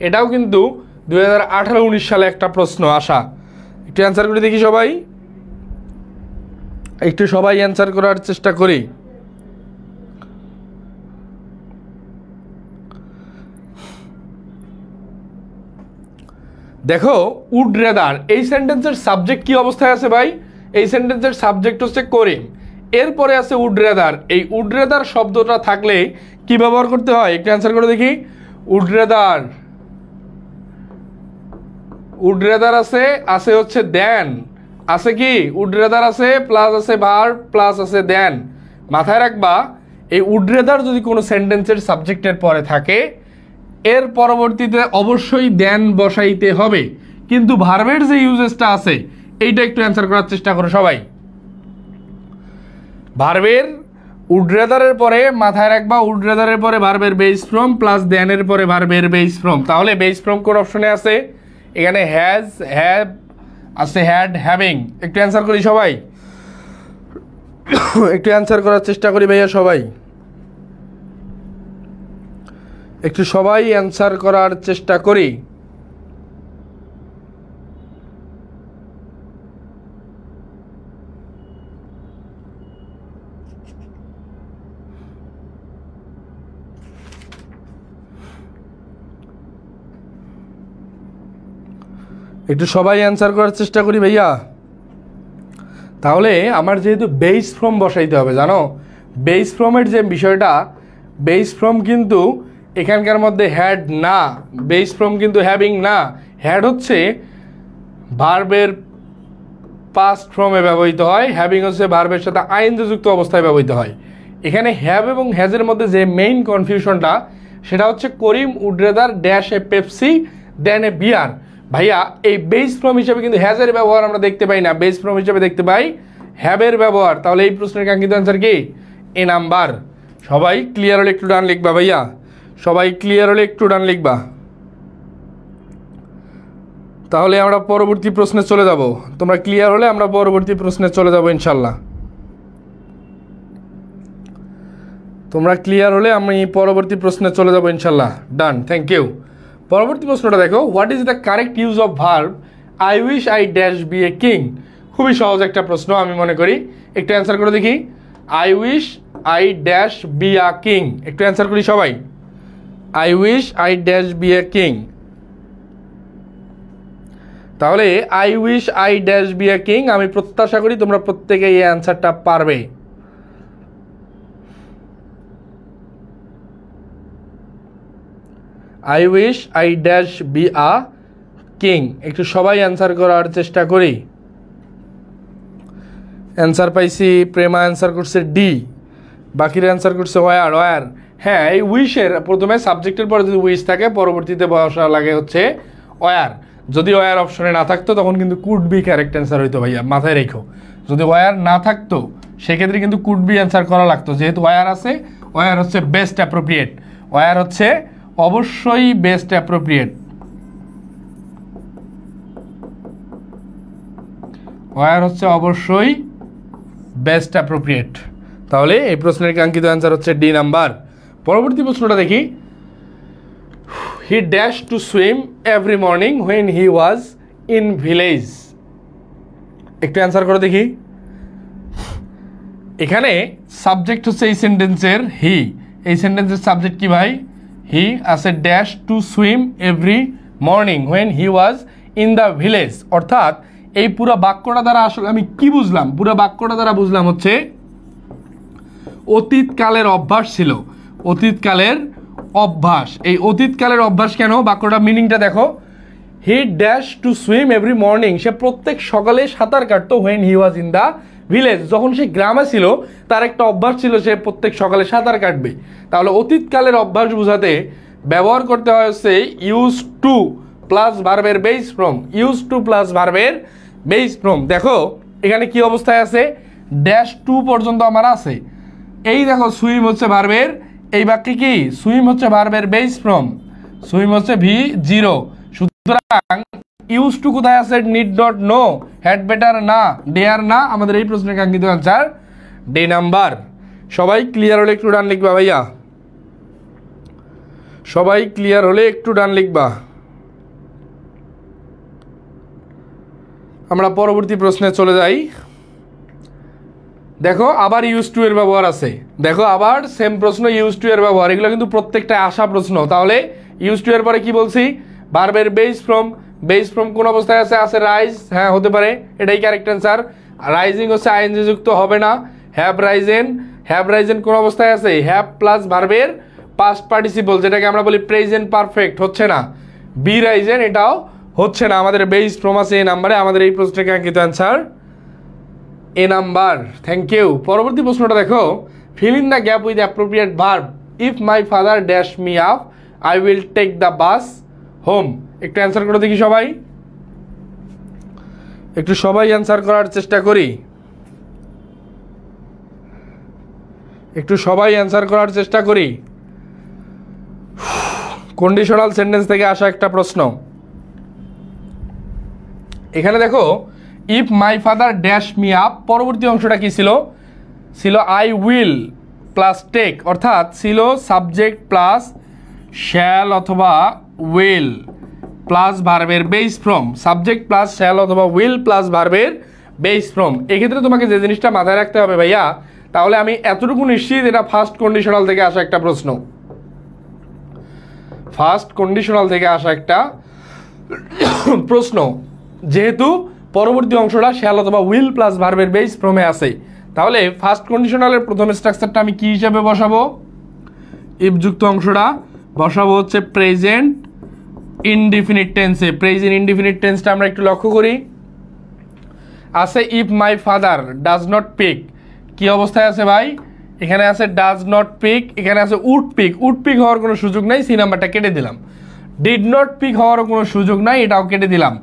এটাও কিন্তু 2018-19 সালে একটা প্রশ্ন আসা। একটু অ্যান্সার করে দেখি সবাই, একটু সবাই অ্যান্সার করার চেষ্টা করি। দেখো উড রেদার, এই সেন্টেন্সের সাবজেক্ট কি অবস্থায় আছে ভাই? এই সেন্টেন্সের সাবজেক্ট হচ্ছে করিম, এরপরে আছে উড রেদার। এই উড রেদার শব্দটা থাকলে কি ব্যবহার করতে হয়, একটু অ্যান্সার করে দেখি। উড রেদার, উড রেদার আছে হচ্ছে দেন, আছে কি উড রেদার আছে প্লাস আছে ভার্ব প্লাস আছে দেন। মাথায় রাখবা এই উড রেদার যদি কোনো সেন্টেন্সের সাবজেক্টের পরে থাকে, এর পরবর্তীতে অবশ্যই দেন বসাইতে হবে, কিন্তু ভার্বের যে ইউজেসটা আছে এইটা একটু অ্যান্সার করার চেষ্টা করো সবাই। ভার্বের উড রেদারের পরে মাথায় রাখবা, উড রেদারের পরে ভার্বের বেস ফ্রম প্লাস দেনের পরে ভার্বের বেস ফ্রম। তাহলে বেস ফ্রম কোন অপশনে আছে? এখানে হ্যাজ, হ্যাভ আছে, হ্যাড, হ্যাভিং। একটু অ্যান্সার করি সবাই, একটু অ্যান্সার করার চেষ্টা করি ভাইয়া সবাই, একটু সবাই অ্যান্সার করার চেষ্টা করি। একটু সবাই অ্যান্সার করার চেষ্টা করি ভাইয়া। তাহলে আমার যেহেতু বেস ফ্রম বসাইতে হবে, জানো বেস ফ্রমের যে বিষয়টা, বেস ফ্রম কিন্তু এখানকার মধ্যে হ্যাড না, বেস ফ্রম কিন্তু হ্যাভিং না। হ্যাড হচ্ছে ভার্বের পাস্ট ফর্মে ব্যবহৃত হয়, হ্যাভিং হচ্ছে ভার্বের সাথে আইনযুক্ত অবস্থায় ব্যবহৃত হয়। এখানে হ্যাভ এবং হ্যাজের মধ্যে যে মেইন কনফিউশনটা, সেটা হচ্ছে Karim would rather dash a Pepsi than a beer. ভাইয়া এই বেস ফর্ম হিসেবে কিন্তু হ্যাজের ব্যবহার আমরা দেখতে পাই না, বেস ফর্ম হিসেবে দেখতে পাই হ্যাভের ব্যবহার। তাহলে এই প্রশ্নের কাঙ্ক্ষিত অ্যান্সার কি? এ নাম্বার। সবাই ক্লিয়ার হলে একটু ডান লিখবা ভাইয়া, সবাই ক্লিয়ার হলে একটু ডান লিখবা। তাহলে আমরা পরবর্তী প্রশ্নে চলে যাব। তোমরা ক্লিয়ার হলে আমরা পরবর্তী প্রশ্নে চলে যাব ইনশাল্লাহ। তোমরা ক্লিয়ার হলে আমি পরবর্তী প্রশ্নে চলে যাব ইনশাল্লাহ। Done, thank you. পরবর্তী প্রশ্নটা দেখো, what is the correct use of verb I wish I dash be a king. খুবই সহজ একটা প্রশ্ন আমি মনে করি, একটু অ্যান্সার করে দেখি। I wish I dash be a king, একটু অ্যান্সার করি সবাই। I wish I dash be a king. তাহলে I wish I dash be a king, আমি প্রত্যাশা করি তোমরা প্রত্যেকে এই অ্যান্সারটা পারবে। I wish I dash be a king, একটু সবাই অ্যান্সার করার চেষ্টা করি। অ্যান্সার পাইছি, প্রেমা অ্যান্সার করছে ডি, বাকিরা অ্যান্সার করছে ওয়ার। ওয়ার, হ্যাঁ এই উইশের প্রথমে সাবজেক্টের পরে যদি উইশ থাকে পরবর্তীতে বসা লাগে হচ্ছে ওয়ার। যদি ওয়ার অপশনে না থাকতো তখন কিন্তু কুড বি কারেক্ট অ্যান্সার হইতো ভাইয়া, মাথায় রেখো। যদি ওয়ার না থাকতো সেক্ষেত্রে কিন্তু কুড বি অ্যান্সার করা লাগতো। যেহেতু ওয়ার আছে, ওয়ার হচ্ছে বেস্ট অ্যাপ্রোপ্রিয়েট, ওয়ার হচ্ছে অবশ্যই বেস্ট অ্যাপ্রোপ্রিয়েট। ওয়ার হচ্ছে অবশ্যই বেস্ট অ্যাপ্রোপ্রিয়েট। তাহলে এই প্রশ্নের কাঙ্ক্ষিত অ্যান্সার হচ্ছে ডি নাম্বার। পরবর্তী প্রশ্নটা দেখি। হি dash to swim every morning when he was in village. একটু অ্যান্সার করে দেখি। এখানে সাবজেক্ট হচ্ছে এই সেন্টেন্সের হি। এই সেন্টেন্সের সাবজেক্ট কি ভাই? হি আছে dash to swim every morning when he was in the village. অর্থাৎ এই পুরো বাক্যটা দ্বারা আসলে আমি কি বুঝলাম? পুরো বাক্যটা দ্বারা বুঝলাম হচ্ছে অতীতকালের অভ্যাস ছিল। অতীতকালের অভ্যাস। এই অতীতকালের অভ্যাস কেন? বাক্যটা মিনিংটা দেখো। He dash to swim every morning, সে প্রত্যেক সকালে সাঁতার কাটতো। When he was in the village, যখন সে গ্রামে ছিল তার একটা অভ্যাস ছিল সে প্রত্যেক সকালে সাঁতার কাটবে। তাহলে অতীতকালের অভ্যাস বোঝাতে ব্যবহার করতে হয় হচ্ছে ইউজ টু প্লাস ভার্বের base from. Use to plus ভার্বের বেস ফ্রম। দেখো এখানে কি অবস্থায় আছে? ড্যাশ টু পর্যন্ত আমার আছে। এই দেখো সুইম হচ্ছে ভার্বের, এই বাক্যে কি সুইম হচ্ছে ভার্বের বেস ফ্রম, সুইম হচ্ছে V0। সুতরাং ইউজ টু কোথায় আছে? Need not know, had better না, ডেয়ার না। আমাদের এই প্রশ্নের কাঙ্ক্ষিত আনসার ডে নাম্বার। সবাই ক্লিয়ার হলে একটু ডান লিখবা ভাইয়া, সবাই ক্লিয়ার হলে একটু ডান লিখবা। আমরা পরবর্তী প্রশ্নে চলে যাই। দেখো আবার ইউজ টু এর ব্যবহার আছে। দেখো আবার সেম প্রশ্ন, ইউজ টু এর ব্যবহার। এগুলো কিন্তু প্রত্যেকটা আসা প্রশ্ন। তাহলে ইউজ টু এর পরে কি বলছি? ভার্বের বেস ফ্রম। বেস ফ্রম কোন অবস্থায় আছে? আছে রাইজ। হ্যাঁ হতে পারে, এটাই কারেক্ট অ্যান্সার। রাইজিং হচ্ছে আইএনজি যুক্ত, হবে না। হ্যাভ রাইজেন, হ্যাভ রাইজেন কোন অবস্থায় আছে? হ্যাভ প্লাস ভার্বের পাস্ট পার্টিসিপল, যেটাকে আমরা বলি প্রেজেন্ট পারফেক্ট, হচ্ছে না। বি রাইজেন, এটাও হচ্ছে না। আমাদের বেস ফ্রম আছে এই নাম্বারে। আমাদের এই প্রশ্নের কাঙ্ক্ষিত answer A number. Thank you. পরবর্তী প্রশ্নটা দেখো। Fill in the gap with appropriate verb. If my father dash me up I will take the bus home. একটু অ্যান্সার করে দেখি সবাই, একটু সবাই অ্যান্সার করার চেষ্টা করি, একটু সবাই অ্যান্সার করার চেষ্টা করি। কন্ডিশনাল সেন্টেন্স থেকে আসা একটা প্রশ্ন। এখানে দেখো if my father dash me up, পরবর্তী অংশটা কি ছিল? ছিল আই উইল প্লাস টেক, অর্থাৎ ছিল সাবজেক্ট প্লাস শ্যাল অথবা উইল প্লাস ভার্বের base from. Subject plus shall অথবা উইল প্লাস ভার্বের বেস ফ্রম। এক্ষেত্রে তোমাকে যে জিনিসটা মাথায় রাখতে হবে ভাইয়া, তাহলে আমি এতটুকু নিশ্চিত এটা ফার্স্ট কন্ডিশনাল থেকে আসা একটা প্রশ্ন। ফার্স্ট কন্ডিশনাল থেকে আসা একটা প্রশ্ন, যেহেতু পরবর্তী অংশটা শ্যাল অথবা উইল প্লাস ভার্বের বেস ফ্রমে আছে। তাহলে ফার্স্ট কন্ডিশনালের প্রথম স্ট্রাকচারটা আমি কি হিসাবে বসাবো? ইফযুক্ত অংশটা বসাবো হচ্ছে প্রেজেন্ট ইনডিফিনিট টেন্সে। প্রেজেন্ট ইনডিফিনিট টেন্সটা আমরা একটু লক্ষ্য করি। আছে if my father does not pick, কি অবস্থায় আছে ভাই? এখানে আছে ডাজ নট পিক, এখানে আছে উড পিক। উড পিক হওয়ার কোনো সুযোগ নাই, সি নাম্বারটা কেটে দিলাম। ডিড নট পিক হওয়ারও কোনো সুযোগ নাই, এটাও কেটে দিলাম।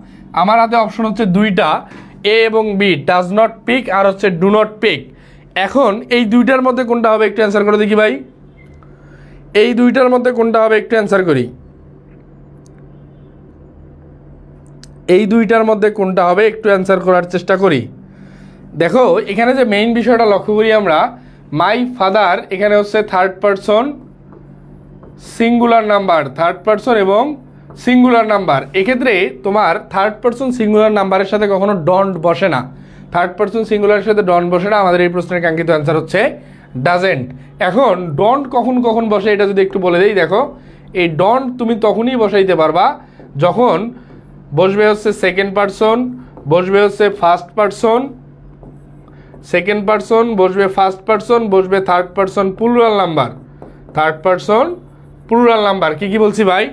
আমার হাতে অপশন হচ্ছে দুইটা, এ এবং বি, ডাজ নট পিক আর হচ্ছে ডু নট পিক। এখন এই দুইটার মধ্যে কোনটা হবে একটু অ্যান্সার করে দেখি ভাই। এই দুইটার মধ্যে কোনটা হবে একটু অ্যান্সার করি। এই দুইটার মধ্যে কোনটা হবে একটু অ্যান্সার করার চেষ্টা করি। দেখো এখানে যে মেইন বিষয়টা লক্ষ্য করি আমরা, মাই ফাদার এখানে হচ্ছে third person singular number, third person এবং সিঙ্গুলার নাম্বার। এক্ষেত্রে তোমার থার্ড পারসন সিঙ্গুলার নাম্বারের সাথে কখনো ডন্ট বসে না। থার্ড পারসন সিঙ্গুলারের সাথে ডন্ট বসে না। আমাদের এই প্রশ্নের কাঙ্ক্ষিত অ্যান্সার হচ্ছে ডাজেন্ট। এখন ডন্ট কখন কখন বসে এটা যদি একটু বলে দেই। দেখো এই ডন্ট তুমি তখনই বসাইতে পারবা যখন বসবে হচ্ছে সেকেন্ড পারসন, বসবে হচ্ছে ফার্স্ট পারসন, সেকেন্ড পারসন বসবে ফার্স্ট পারসন, বসবে third person plural number, third person plural number. কি কি বলছি ভাই?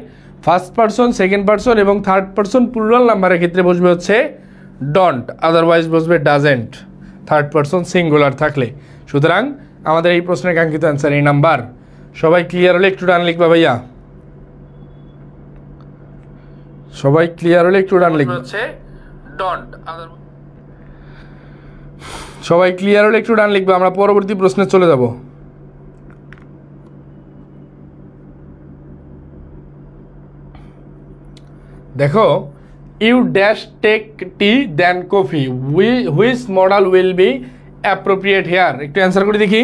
ফার্স্ট পারসন, সেকেন্ড পারসন এবং থার্ড পারসন প্লুরাল নাম্বারের ক্ষেত্রে বসবে হচ্ছে ডন্ট, আদারওয়াইজ বসবে ডাজেন্ট, থার্ড পারসন সিঙ্গুলার থাকলে। সুতরাং আমাদের এই প্রশ্নের কাঙ্ক্ষিত অ্যান্সার এই নাম্বার। সবাই ক্লিয়ার হলে একটু ডান লিখবা ভাইয়া, সবাই ক্লিয়ার হলে একটু ডান লিখবা। ডন্ট, সবাই ক্লিয়ার হলে একটু ডান লিখবা। আমরা পরবর্তী প্রশ্নে চলে যাব। দেখো you dash take tea than coffee, which modal will be appropriate here, একটু অ্যান্সার করে দেখি।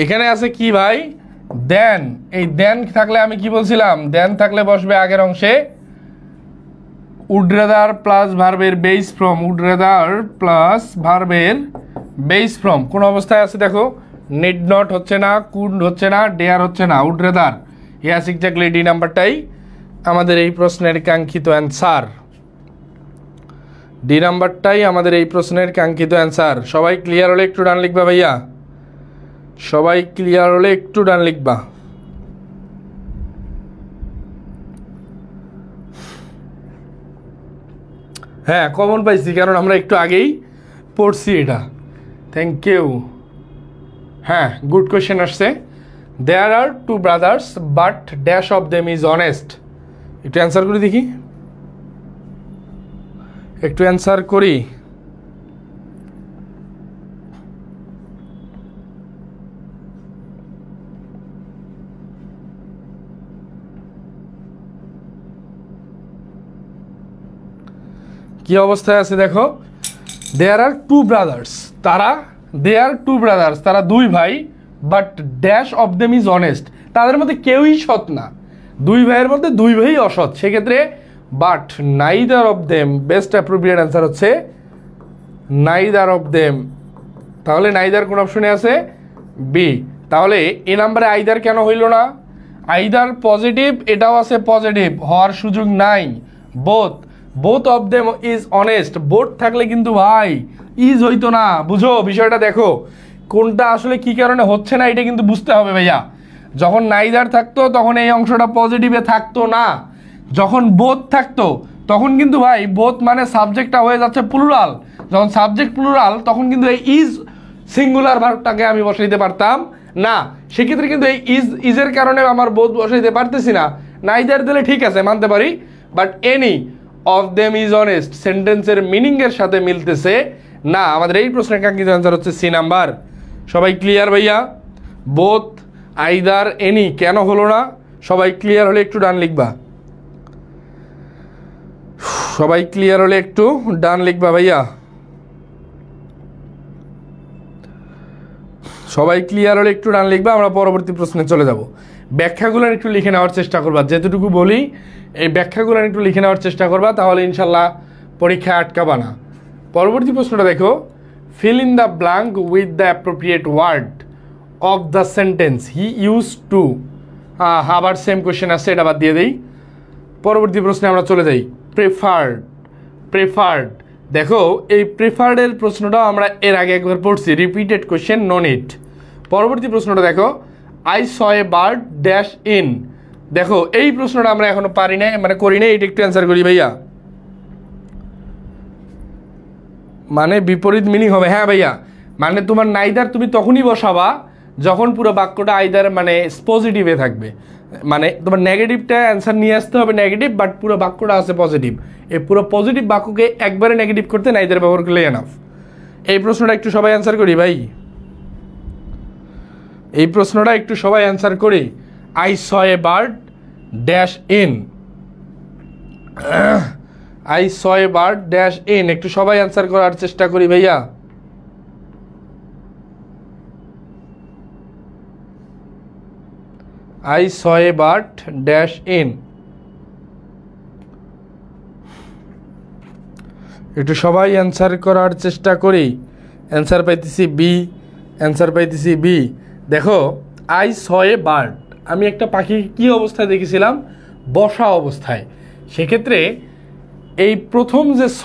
এখানে আছে কি ভাই, দেন। এই দেন থাকলে আমি কি বলছিলাম, দেন থাকলে বসবে আগের অংশে উড রেদার প্লাস ভার্বের base form, would rather plus ভার্বের বেস ফ্রম। কোন অবস্থায় আছে দেখো, নিড নট হচ্ছে না, কুড হচ্ছে না, ডেয়ার হচ্ছে না, would rather. Yes exactly, D নাম্বারটাই আমাদের এই প্রশ্নের কাঙ্ক্ষিত অ্যান্সার। ডি নাম্বারটাই আমাদের এই প্রশ্নের কাঙ্ক্ষিত অ্যান্সার। সবাই ক্লিয়ার হলে একটু ডান লিখবা ভাইয়া, সবাই ক্লিয়ার হলে একটু ডান লিখবা। হ্যাঁ কমন পাইছি, কারণ আমরা একটু আগেই পড়ছি এটা। Thank you. হ্যাঁ গুড কোয়েশ্চেন আসছে। There are two brothers but dash of them is honest. একটু অ্যান্সার করে দেখি, একটু অ্যান্সার করি। কি অবস্থায় আছে দেখো, দেয়ার আর টু ব্রাদার্স, তারা দুই ভাই, but dash of them is honest, তাদের মধ্যে কেউই সৎ না, দুই ভাইয়ের মধ্যে দুই ভাই অসৎ। সেক্ষেত্রে but neither of them, best appropriate answer হচ্ছে নাইদার অফ দেম। তাহলে নাইদার কোন অপশনে আছে, বি। তাহলে এ নাম্বারে আইদার কেন হইল না, আইদার পজিটিভ, এটাও আছে পজিটিভ, হওয়ার সুযোগ নাই। Both of them is honest, both থাকলে কিন্তু ভাই ইজ হইতো না। বুঝো বিষয়টা, দেখো কোনটা আসলে কি কারণে হচ্ছে না এটা কিন্তু বুঝতে হবে ভাইয়া। যখন নাইদার থাকতো তখন এই অংশটা পজিটিভে থাকতো না, যখন বোথ থাকতো তখন কিন্তু ভাই বোথ মানে সাবজেক্টটা হয়ে যাচ্ছে প্লুরাল। যখন সাবজেক্ট প্লুরাল তখন কিন্তু এই ইজ সিঙ্গুলার ভার্বটাকে আমি বসাইতে পারতাম না। সেক্ষেত্রে কিন্তু এই ইজের কারণে আমার বোথ বসাইতে পারতেছি না। নাইদার দিলে ঠিক আছে মানতে পারি, but any of them is honest সেন্টেন্সের মিনিংয়ের সাথে মিলতেছে না। আমাদের এই প্রশ্নের কাঙ্ক্ষিত অ্যান্সার হচ্ছে সি নাম্বার। সবাই ক্লিয়ার ভাইয়া? বোথ, আইদার, এনি কেন হলো না? সবাই ক্লিয়ার হলে একটু ডান লিখবা, সবাই ক্লিয়ার হলে একটু ডান লিখবা ভাইয়া, সবাই ক্লিয়ার হলে একটু ডান লিখবা। আমরা পরবর্তী প্রশ্নে চলে যাব। ব্যাখ্যাগুলো একটু লিখে নেওয়ার চেষ্টা করবা, যেতটুকু বলি এই ব্যাখ্যাগুলো একটু লিখে নেওয়ার চেষ্টা করবা, তাহলে ইনশাল্লাহ পরীক্ষায় আটকাবা না। পরবর্তী প্রশ্নটা দেখো, fill in the blank with the appropriate word of the sentence he use to. আবার সেম কোয়েশ্চেন আসছে, এটা বাদ দিয়ে দিই। পরবর্তী প্রশ্নে আমরা চলে যাই। প্রেফার্ড দেখো, এই প্রেফার্ডের প্রশ্নটাও আমরা এর আগে একবার পড়ছি, রিপিটেড কোয়েশ্চেন, নো নিড। পরবর্তী প্রশ্নটা দেখো, I saw a bird dash in. দেখো এই প্রশ্নটা আমরা এখনো পারি না, মানে করি না, এটা একটু অ্যান্সার করি ভাইয়া। মানে বিপরীত মিনিং হবে। হ্যাঁ ভাইয়া, মানে তোমার নাইদার তুমি তখনই বসাবা যখন পুরো বাক্যটা আইদার মানে পজিটিভে থাকবে, মানে তোমার নেগেটিভটা অ্যান্সার নিয়ে আসতে হবে নেগেটিভ, বাট পুরো বাক্যটা আছে পজিটিভ। এই পুরো পজিটিভ বাক্যকে একবারে নেগেটিভ করতে নাইদার ব্যবহার করলে এনাফ। এই প্রশ্নটা একটু সবাই অ্যান্সার করি ভাই, এই প্রশ্নটা একটু সবাই অ্যান্সার করি। I saw a bird dash in, I saw a bird dash in, একটু সবাই অ্যান্সার করার চেষ্টা করি ভাইয়া। I saw a bird dash in, একটু সবাই অ্যান্সার করার চেষ্টা করি। অ্যান্সার পাইতেছি বি, অ্যান্সার পাইতেছি বি। দেখো আই স এ বার্ড, আমি একটা পাখি কি অবস্থায় দেখেছিলাম? বসা অবস্থায়। সেক্ষেত্রে এই প্রথম যে স,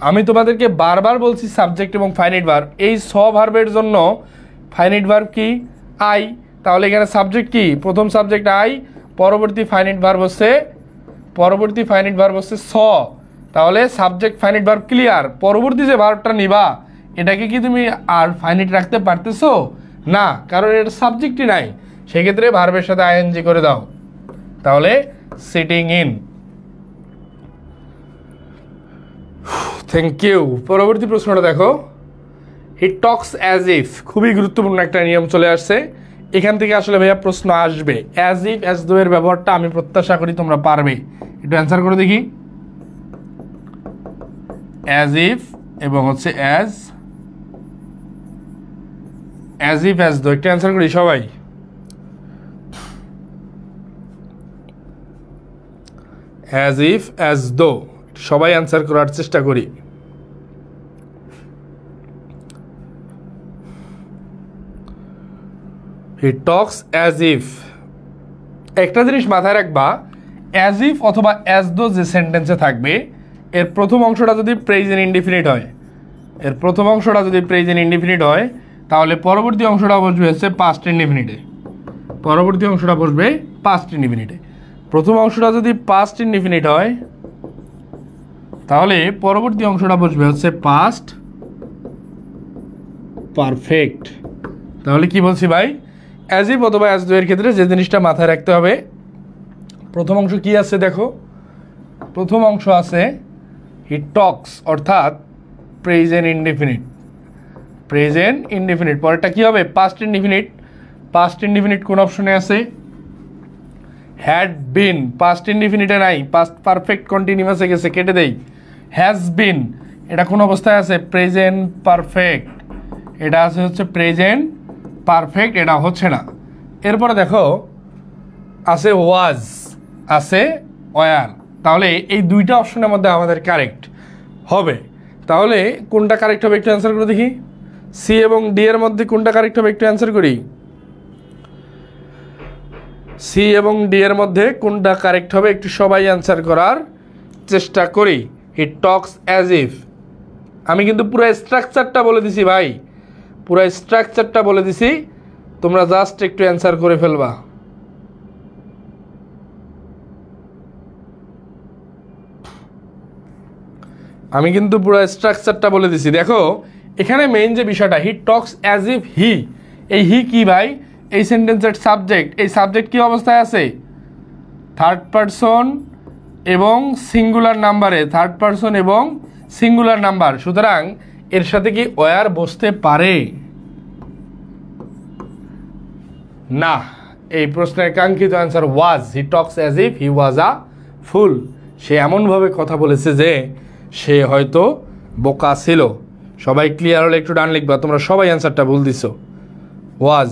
আমি তোমাদেরকে বারবার বলছি সাবজেক্ট এবং ফাইনাইট ভার্ব, এই স ভার্বের জন্য ফাইনাইট ভার্ব কি? আই। তাহলে এখানে সাবজেক্ট কি? প্রথম সাবজেক্ট আই, পরবর্তী ফাইনাইট ভার্ব হচ্ছে স। তাহলে সাবজেক্ট ফাইনাইট ভার্ব ক্লিয়ার। পরবর্তী যে ভার্বটা নিবা এটাকে কি তুমি আর ফাইনাইট রাখতে পারতেছো না, কারণ এটা সাবজেক্টই নাই। সেক্ষেত্রে ভার্বের সাথে আইএনজি করে দাও, তাহলে সিটিং ইন। Thank you. পরবর্তী প্রশ্নটা দেখো, হি টক্স অ্যাজ ইফ। খুবই গুরুত্বপূর্ণ একটা নিয়ম চলে আসছে এখান থেকে, আসলে ভাইয়া প্রশ্ন আসবে। অ্যাজ ইফ, অ্যাজ দো এর ব্যবহারটা আমি প্রত্যাশা করি তোমরা পারবে। একটু অ্যান্সার করে দেখি। অ্যাজ ইফ এবং হচ্ছে অ্যাজ ইফ অ্যাজ দো। একটা অ্যান্সার করি সবাই। অ্যাজ ইফ অ্যাজ দো, সবাই অ্যান্সার করার চেষ্টা করি। হি টক্স অ্যাজ ইফ। একটা জিনিস মাথায় রাখবা, অ্যাজ ইফ অথবা অ্যাজ দো যে সেন্টেন্সে থাকবে, এর প্রথম অংশটা যদি প্রেজেন্ট ইনডিফিনিট হয়, তাহলে পরবর্তী অংশটা বসবে হচ্ছে পাস্ট ইনডিফিনিটে। প্রথম অংশটা যদি পাস্ট ইনডিফিনিট হয়, তাহলে পরবর্তী অংশটা বসবে হচ্ছে পাস্ট পারফেক্ট। তাহলে কি বলছি ভাই, অ্যাজ ইফ অথবা অ্যাজ দো এর ক্ষেত্রে যে জিনিসটা মাথায় রাখতে হবে, প্রথম অংশ কি আছে দেখো, প্রথম অংশ আছে হি টক্স, অর্থাৎ প্রেজেন্ট ইনডিফিনিট। পরেরটা কি হবে, পাস্ট ইনডিফিনিট কোন অপশনে আছে, হ্যাড বিন। পাস্ট ইনডিফিনিটে নাই, পাস্ট পারফেক্ট কন্টিনিউয়াসে গেছে, কেটে দেই। হ্যাজ বিন, এটা কোন অবস্থায় আছে, প্রেজেন্ট পারফেক্ট। এটা আছে হচ্ছে প্রেজেন্ট পারফেক্ট, এটা হচ্ছে না। এরপরে দেখো আছে ওয়াজ, আছে ওয়ার। তাহলে এই দুইটা অপশনের মধ্যে আমাদের কারেক্ট হবে। তাহলে কোনটা কারেক্ট হবে একটু অ্যান্সার করে দেখি। সি এবং ডি এর মধ্যে কোনটা কারেক্ট হবে একটু অ্যান্সার করি। সি এবং ডি এর মধ্যে কোনটা কারেক্ট হবে একটু সবাই অ্যান্সার করার চেষ্টা করি। হি টক্স অ্যাজ ইফ। আমি কিন্তু পুরো স্ট্রাকচারটা বলে দিছি ভাই, তোমরা জাস্ট একটু অ্যান্সার করে ফেলবা। আমি কিন্তু পুরো স্ট্রাকচারটা বলে দিছি। দেখো এখানে মেইন যে বিষয়টা, হি টক্স অ্যাজ ইফ হি, এই হি কি ভাই, এই সেন্টেন্সের সাবজেক্ট। এই সাবজেক্ট কি অবস্থায় আছে, থার্ড পারসন এবং সিঙ্গুলার নাম্বার। সুতরাং এর সাথে কি ওয়ার বসতে পারে না। এই প্রশ্নের কাঙ্ক্ষিত answer was. He talks as if he was a fool. সে এমনভাবে কথা বলেছে যে সে হয়তো বোকা ছিল। সবাই ক্লিয়ার হলে একটু ডান লিখবা, তোমরা সবাই অ্যান্সারটা ভুল দিছো। ওয়াজ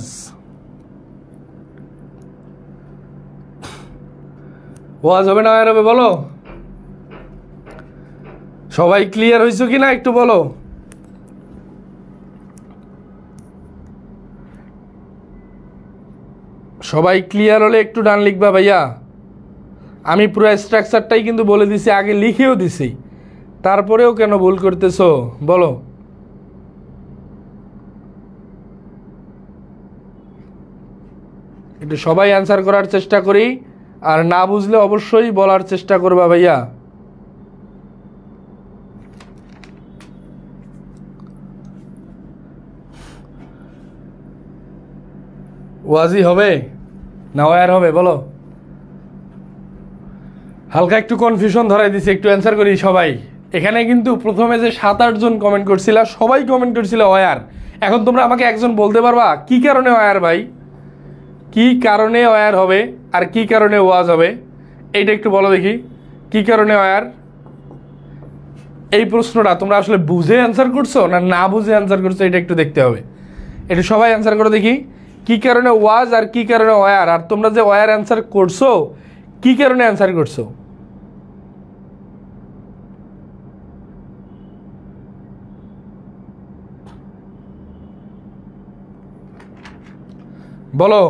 হবে না ওয়ার হবে, বলো সবাই ক্লিয়ার হয়েছো কি না একটু বলো। সবাই ক্লিয়ার হলে একটু ডান লিখবা ভাইয়া। আমি পুরো স্ট্রাকচারটাই কিন্তু বলে দিছি, আগে লিখেও দিছি, তারপরেও কেন ভুল করতেছো বলো। একটু সবাই অ্যান্সার করার চেষ্টা করি, আর না বুঝলে অবশ্যই বলার চেষ্টা করবা ভাইয়া। ওয়াজি হবে না ওয়ার হবে বলো। হালকা একটু কনফিউশন ধরাই দিছি, একটু অ্যান্সার করি সবাই। এখানে কিন্তু প্রথমে যে 7-8 জন কমেন্ট করছিল, সবাই কমেন্ট করছিল ওয়ার। এখন তোমরা আমাকে একজন বলতে পারবা কি কারণে ওয়ার ভাই, কি কারণে ওয়ার হবে আর কি কারণে ওয়াজ হবে, এইটা একটু বলো দেখি। কি কারণে ওয়ার, এই প্রশ্নটা তোমরা আসলে বুঝে অ্যান্সার করছো না বুঝে অ্যান্সার করছো, এটা একটু দেখতে হবে। একটু সবাই অ্যান্সার করো দেখি, কি কারণে ওয়াজ আর কি কারণে ওয়ার। আর তোমরা যে ওয়ার অ্যান্সার করছো, কি কারণে অ্যান্সার করছো বলো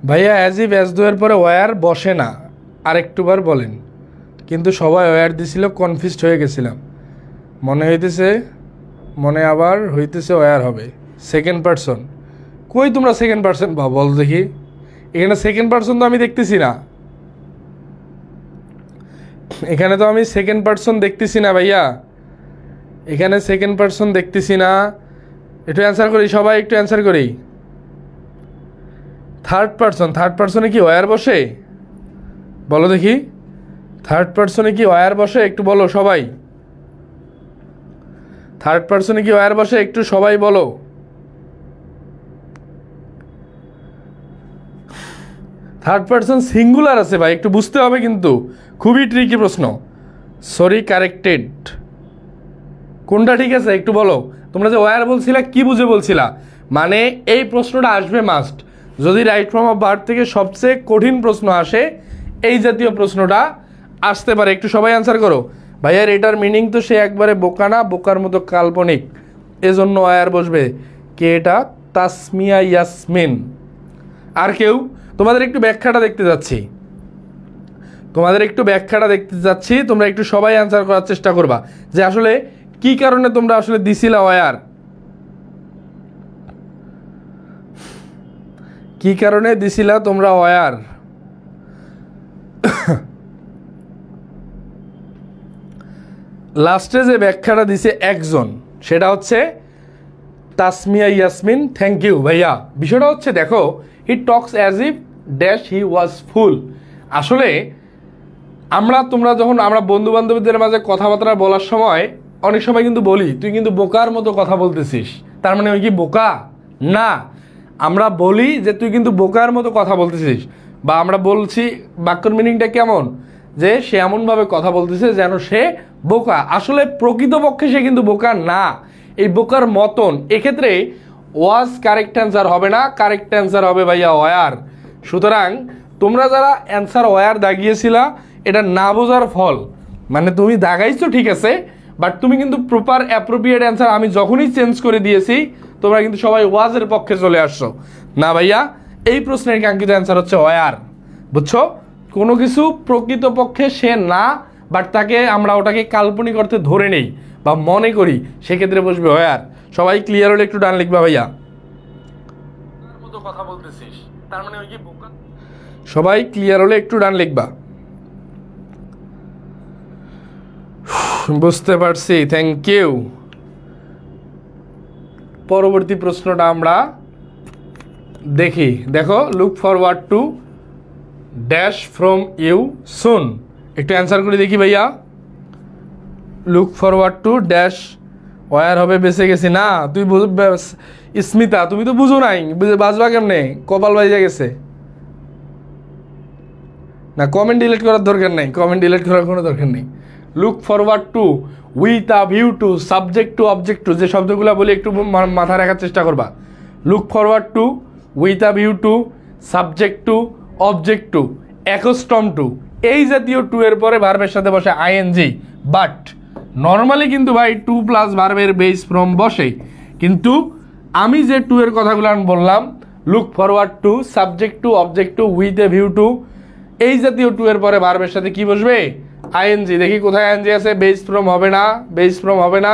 ভাইয়া। অ্যাজ ইফ অ্যাজ দো এর পরে ওয়ার বসে না, আরেকটুবার বলেন। কিন্তু সবাই ওয়ার দিছিল, কনফিউজড হয়ে গেছিলাম। মনে আবার হইতেছে ওয়ার হবে। সেকেন্ড পারসন কই, তোমরা সেকেন্ড পারসন বল দেখি। এখানে সেকেন্ড পারসন তো আমি দেখতেছি না, এখানে তো আমি সেকেন্ড পারসন দেখতেছি না ভাইয়া, এখানে সেকেন্ড পারসন দেখতেছি না। একটু অ্যান্সার করি সবাই, একটু অ্যান্সার করি। থার্ড পারসনে কি ওয়ার বসে বলো দেখি। থার্ড পারসনে কি ওয়ার বসে একটু বলো সবাই। থার্ড পারসনে কি ওয়ার বসে একটু সবাই বলো। থার্ড পারসন সিঙ্গুলার আছে ভাই, একটু বুঝতে হবে কিন্তু, খুবই ট্রিকি প্রশ্ন। সরি কারেক্টেড, কোনটা ঠিক আছে একটু বলো। তোমরা যে ওয়্যার বলছিলা কি বুঝে বলছিলা? মানে এই প্রশ্নটা আসবে মাস্ট। যদি রাইট ফর্ম অফ ভার্ব থেকে সবচেয়ে কঠিন প্রশ্ন আসে, এই জাতীয় প্রশ্নটা আসতে পারে। একটু সবাই অ্যান্সার করো। ভাইয়ার এটার মিনিং তো সে একবারে বোকা না, বোকার মতো কাল্পনিক, এজন্য ওয়্যার বসবে। কে এটা? তাসমিয়া ইয়াসমিন। আর কেউ? তোমাদের একটু ব্যাখ্যাটা দেখতে যাচ্ছি, তোমরা একটু সবাই অ্যান্সার করার চেষ্টা করবা যে আসলে কি কারণে তোমরা আসলে দিছিলা ওয়্যার, কি কারণে দিছিলা তোমরা ওয়্যার। লাস্টে যে ব্যাখ্যাটা দিছে একজন, সেটা হচ্ছে তাসমিয়া ইয়াসমিন। থ্যাংক ইউ ভাইয়া। বিষয়টা হচ্ছে দেখো, he talks as if dash he was fool. আসলে তোমরা যখন আমরা বন্ধু বান্ধবীদের মাঝে কথাবার্তা বলার সময় অনেক সময় কিন্তু বলি তুই কিন্তু বোকার মতো কথা বলতেছিস, তার মানে ওই কি বোকা না। আমরা বলি যে তুই কিন্তু বোকার মতো কথা বলতেছিস, বা আমরা বলছি বাক্যর মিনিংটা কেমন, যে সে এমনভাবে কথা বলতেছে যেন সে বোকা। আসলে প্রকৃতপক্ষে সে কিন্তু বোকা না, এই বোকার মতন। এক্ষেত্রে ওয়াজ কারেক্ট অ্যান্সার হবে না, কারেক্ট অ্যান্সার হবে ভাইয়া ওয়্যার। সুতরাং তোমরা যারা অ্যান্সার ওয়্যার দাগিয়েছিলা, এটা না বোঝার ফল। মানে তুমি দাগাইছো ঠিক আছে, বাট তুমি কিন্তু প্রপার অ্যাপ্রোপ্রিয়েট অ্যান্সার আমি যখনই চেঞ্জ করে দিয়েছি, তোমরা কিন্তু সবাই ওয়াজের পক্ষে চলে আসছো। না ভাইয়া, এই প্রশ্নের কাঙ্ক্ষিত অ্যান্সার হচ্ছে ওয়্যার। বুঝছো? কোনো কিছু প্রকৃতপক্ষে সে না, বাট তাকে আমরা ওটাকে কাল্পনিক অর্থে ধরে নেই বা মনে করি, সেক্ষেত্রে বসবে ওয়্যার। সবাই ক্লিয়ার হলে একটু ডান লিখবা ভাইয়া। মতো কথা বলতেছিস, তার মানে ওই কি বোকা। সবাই ক্লিয়ার হলে একটু ডান লিখবা। বুঝতে পারছি, থ্যাংক ইউ। পরবর্তী প্রশ্নটা আমরা দেখি। দেখো, look forward to dash from you soon. একটু অ্যান্সার করে দেখি ভাইয়া। লুক ফরওয়ার্ড টু ড্যাশ ওয়্যার হবে বেঁচে গেছি না। তুই স্মিতা, তুমি তো বুঝো নাই, বাজবা কেমনে? কপাল বাইজা গেছে না। কমেন্ট ডিলিট করার দরকার নেই, কমেন্ট ডিলিট করার কোনো দরকার নেই। Look forward to with a view to subject to object to, যে শব্দগুলো বলি একটু মাথায় রাখার চেষ্টা করবা। Look forward to with a view to subject to object to accustom to, এই জাতীয় টু এর পরে ভার্বের সাথে বসে আইএনজি। বাট নর্মালি কিন্তু ভাই টু প্লাস ভার্বের বেস ফ্রম বসে, কিন্তু আমি যে টু এর কথাগুলো আমি বললাম, look forward to subject to object to with a view to, এই জাতীয় টু এর পরে ভার্বের সাথে কি বসবে? আইএনজি। দেখি কোথায় আইএনজি আছে? বেস ফ্রম হবে না, বেস ফ্রম হবে না।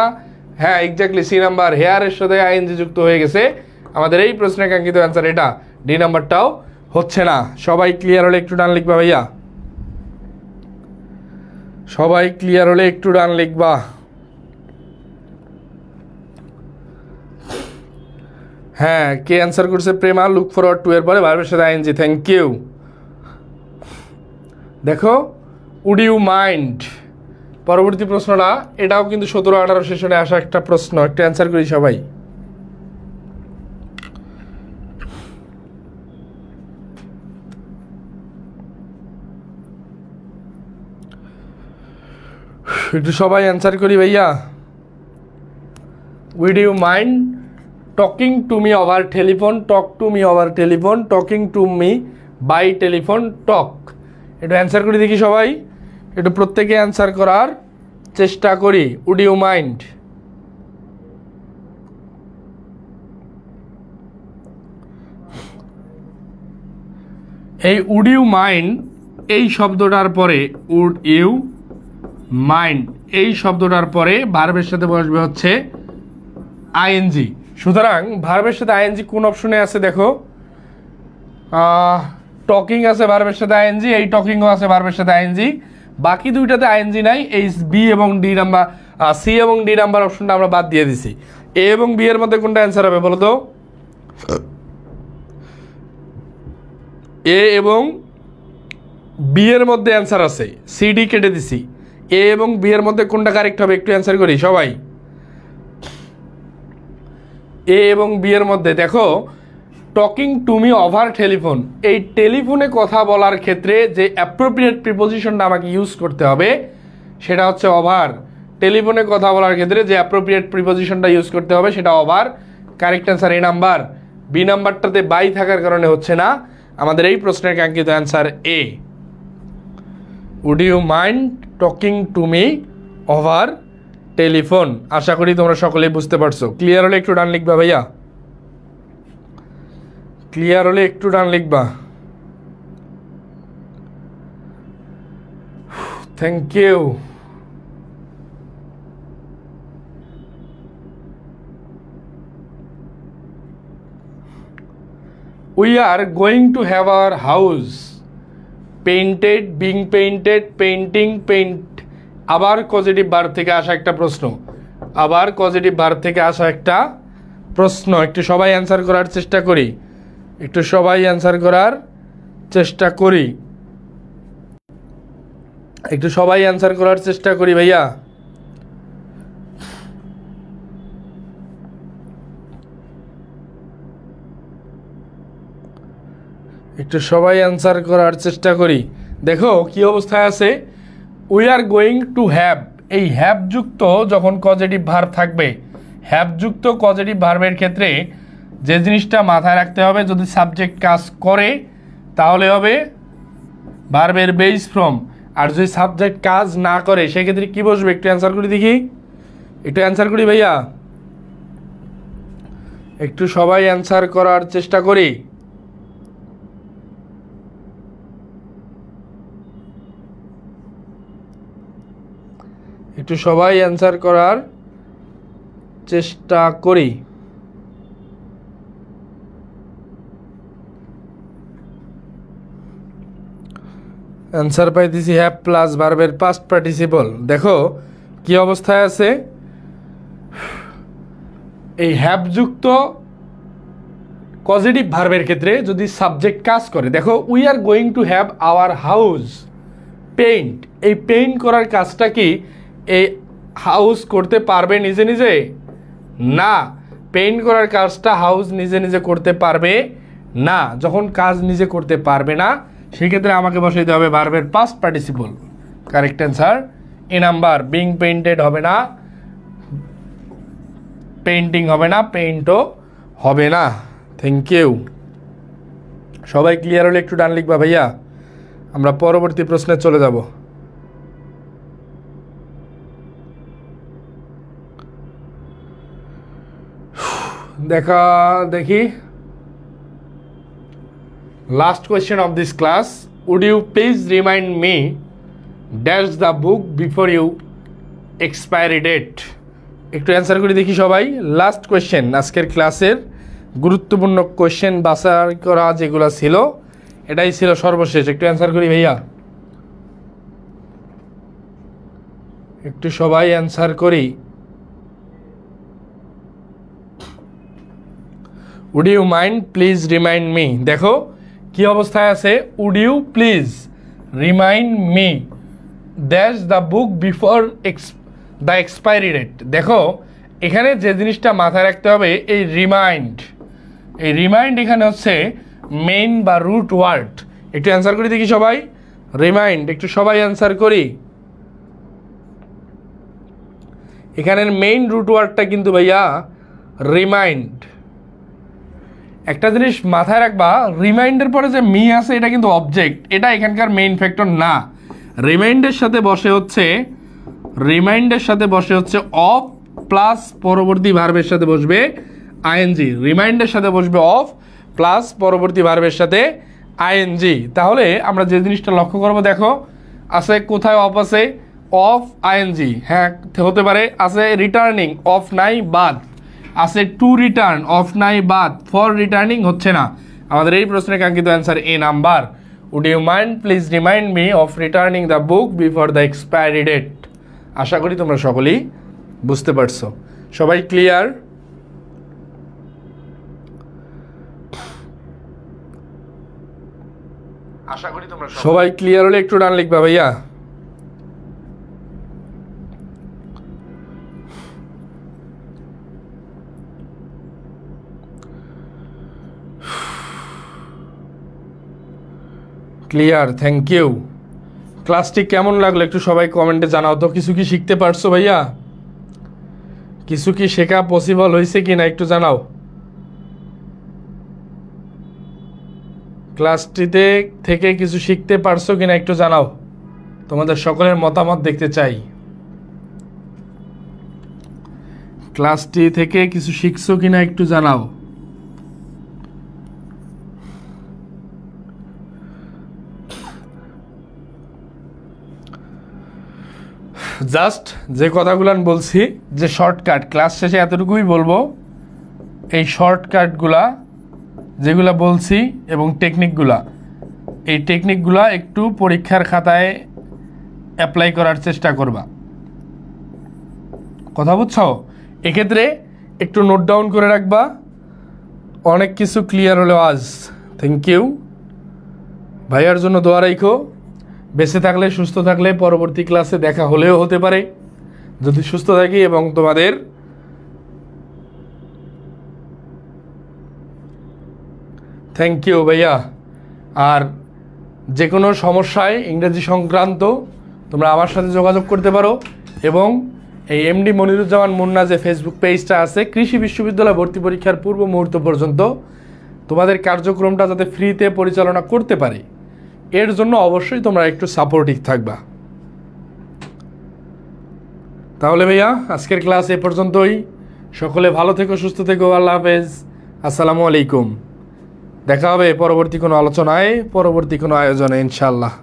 হ্যাঁ, এক্স্যাক্টলি সি নাম্বার, হেয়ারের সাথে আইএনজি যুক্ত হয়ে গেছে। আমাদের এই প্রশ্নের কাঙ্ক্ষিত অ্যান্সার এটা। ডি নাম্বারটাও হচ্ছে না। সবাই ক্লিয়ার হলে একটু ডান লিখবা ভাইয়া। সবাই ক্লিয়ার হলে একটু ডান লিখবা। হ্যাঁ, কে অ্যান্সার করছে? প্রেমা। লুক ফরওয়ার্ড টু এর পরে ভার্বের সাথে আইএনজি। Thank you. দেখো, উড ইউ মাইন্ড। পরবর্তী প্রশ্নটা, এটাও কিন্তু 17-18 সেশনে আসা একটা প্রশ্ন। একটা অ্যান্সার করি সবাই। একটু সবাই অ্যান্সার করি ভাইয়া। Would you mind talking to me over telephone, talk to me over telephone, talking to me by telephone, talk. একটু অ্যান্সার করি দেখি সবাই, একটু প্রত্যেকে অ্যান্সার করার চেষ্টা করি। Would you mind. এই উড ইউ মাইন্ড এই শব্দটার পরে, উড ইউ মাইন্ড এই শব্দটার পরে ভার্বের সাথে বসবে হচ্ছে আইএনজি। সুতরাং ভার্বের সাথে আইএনজি কোন অপশনে আছে দেখো? টকিং আছে ভার্বের সাথে আইএনজি, এই টকিংও আছে ভার্বের সাথে আইএনজি। বাকি দুইটাতে আইএনজি নাই। এই বি এবং ডি নাম্বার, সি এবং ডি নাম্বার অপশনটা আমরা বাদ দিয়ে দিছি। এ এবং বি এর মধ্যে কোনটা অ্যান্সার হবে বলো তো? এ এবং বি এর মধ্যে অ্যান্সার আছে, সি ডি কেটে দিছি। এ এবং বি এর মধ্যে কোনটা কারেক্ট হবে একটু অ্যান্সার করি সবাই। এ এবং বি এর মধ্যে দেখো, talking to me over telephone, এই টেলিফোনে কথা বলার ক্ষেত্রে যে অ্যাপ্রোপ্রিয়েট প্রিপোজিশনটা আমাকে ইউজ করতে হবে সেটা হচ্ছে ওভার। টেলিফোনে কথা বলার ক্ষেত্রে যে অ্যাপ্রোপ্রিয়েট প্রিপোজিশনটা ইউজ করতে হবে সেটা over. Correct answer A number. B নাম্বারটাতে বাই থাকার কারণে হচ্ছে না। আমাদের এই প্রশ্নের কাঙ্ক্ষিত answer A. Would you mind talking to me over telephone. আশা করি তোমরা সকলেই বুঝতে পারছো। ক্লিয়ার হলে একটু ডান লিখবা ভাইয়া, ক্লিয়ার হলে একটু ডান লিখবা। Thank you. We are going to have our house painted, being painted, painting, paint. আবার পজিটিভ ভার্ব থেকে আসা একটা প্রশ্ন, আবার পজিটিভ ভার্ব থেকে আসা একটা প্রশ্ন। একটু সবাই অ্যান্সার করার চেষ্টা করি, একটু সবাই অ্যান্সার করার চেষ্টা করি, একটু সবাই অ্যান্সার করার চেষ্টা করি ভাইয়া। একটু সবাই অ্যান্সার করার চেষ্টা করি। দেখো কি অবস্থায় আছে। We are going to have, এই হ্যাভ যুক্ত যখন পজিটিভ ভার্ব থাকবে, হ্যাভ যুক্ত পজিটিভ ভার্বের ক্ষেত্রে যে জিনিসটা মাথায় রাখতে হবে, যদি সাবজেক্ট কাজ করে তাহলে হবে ভার্বের বেস ফ্রম, আর যদি সাবজেক্ট কাজ না করে সেক্ষেত্রে কি বসবে? একটু অ্যান্সার করি দেখি, একটু অ্যান্সার করি ভাইয়া, একটু সবাই অ্যান্সার করার চেষ্টা করি। একটু সবাই অ্যান্সার করার চেষ্টা করি। অ্যান্সার পাইতেছি হ্যাভ প্লাস ভার্বের পাস্ট পার্টিসিপল। দেখো কি অবস্থায় আছে। এই হ্যাভ যুক্ত পজিটিভ ভার্বের ক্ষেত্রে যদি সাবজেক্ট কাজ করে, দেখো we are going to have our house paint, এই পেইন্ট করার কাজটা কি এই হাউস করতে পারবে নিজে নিজে? না, পেইন্ট করার কাজটা হাউস নিজে নিজে করতে পারবে না। যখন কাজ নিজে করতে পারবে না সেক্ষেত্রে আমাকে বসাইতে হবে ভার্বের past participle. Correct answer A number. Being painted হবে না, পেইন্টিং হবে না, পেইন্টও হবে না। Thank you. সবাই ক্লিয়ার হলে একটু ডান লিখবা ভাইয়া, আমরা পরবর্তী প্রশ্নে চলে যাব। দেখি last question of this class. Would you please remind me dash the book before you expiry date. একটু অ্যান্সার করে দেখি সবাই। লাস্ট কোয়েশ্চেন, আজকের ক্লাসের গুরুত্বপূর্ণ কোয়েশ্চেন বাছাই করা যেগুলো ছিল এটাই ছিল সর্বশেষ। একটু অ্যান্সার করি ভাইয়া, একটু সবাই অ্যান্সার করি। Would you mind please remind me. দেখো কি অবস্থায় আছে। Would you please remind me dash the book before the expiry date. দেখো এখানে যে জিনিসটা মাথায় রাখতে হবে, এই রিমাইন্ড, এই রিমাইন্ড এখানে হচ্ছে মেইন বা রুট ওয়ার্ড। একটু অ্যান্সার করি দেখি সবাই। রিমাইন্ড, একটু সবাই অ্যান্সার করি। এখানের মেইন রুট ওয়ার্ডটা কিন্তু ভাইয়া রিমাইন্ড। একটা জিনিস মাথায় রাখবা, রিমাইন্ডের পরে যে মি আছে এটা কিন্তু অবজেক্ট, এটা এখানকার মেইন ফ্যাক্টর না। রিমাইন্ডের সাথে বসে হচ্ছে, রিমাইন্ডের সাথে বসে হচ্ছে অফ প্লাস পরবর্তী ভার্বের সাথে বসবে আইএনজি। রিমাইন্ডের সাথে বসবে অফ প্লাস পরবর্তী ভার্বের সাথে আইএনজি। তাহলে আমরা যে জিনিসটা লক্ষ্য করবো, দেখো আছে কোথায় অফ আছে, অফ আইএনজি, হ্যাঁ হতে পারে। আছে রিটার্নিং, অফ নাই বাদ। আছে টু রিটার্ন, অফ নাই বাদ। ফর রিটার্নিং হচ্ছে না। আমাদের এই প্রশ্নের কাঙ্ক্ষিত answer A number. Would you mind please remind me of returning the book before the expiry date. আশা করি তোমরা সকলেই বুঝতে পারছো। সবাই ক্লিয়ার? আশা করি তোমরা সবাই ক্লিয়ার হলে একটু ডান লিখবা ভাইয়া। Clear, thank you. ক্লাসটি কেমন লাগলো একটু সবাই কমেন্টে জানাও তো। কিছু কি শিখতে পারছো ভাইয়া? কিছু কি শেখা পসিবল হয়েছে কি না একটু জানাও। ক্লাসটিতে থেকে কিছু শিখতে পারছো কিনা একটু জানাও। তোমাদের সকলের মতামত দেখতে চাই। ক্লাসটি থেকে কিছু শিখছো কিনা একটু জানাও। জাস্ট যে কথাগুলো বলছি, যে শর্টকাট, ক্লাস শেষে এতটুকুই বলবো, এই শর্টকাটগুলা যেগুলা বলছি এবং টেকনিকগুলা, এই টেকনিকগুলা একটু পরীক্ষার খাতায় অ্যাপ্লাই করার চেষ্টা করবা। কথা বুঝছো? এক্ষেত্রে একটু নোট ডাউন করে রাখবা। অনেক কিছু ক্লিয়ার হলো আজ। Thank you. ভাইয়ার জন্য দোয়া রাখো। বেঁচে থাকলে, সুস্থ থাকলে পরবর্তী ক্লাসে দেখা হলেও হতে পারে যদি সুস্থ থাকি। এবং তোমাদের থ্যাংক ইউ ভাইয়া। আর যে কোনো সমস্যায় ইংরেজি সংক্রান্ত তোমরা আমার সাথে যোগাযোগ করতে পারো। এবং এই এমডি মনিরুজ্জামান মুন্না যে ফেসবুক পেজটা আছে, কৃষি বিশ্ববিদ্যালয় ভর্তি পরীক্ষার পূর্ব মুহূর্ত পর্যন্ত তোমাদের কার্যক্রমটা যাতে ফ্রিতে পরিচালনা করতে পারে, এর জন্য অবশ্যই তোমরা একটু সাপোর্টিভ থাকবা। তাহলে ভাইয়া আজকের ক্লাস এ পর্যন্তই। সকলে ভালো থেকো, সুস্থ থেকো। আল্লাহ হাফেজ। আসসালামু আলাইকুম। দেখা হবে পরবর্তী কোনো আলোচনায়, পরবর্তী কোনো আয়োজনে ইনশাআল্লাহ।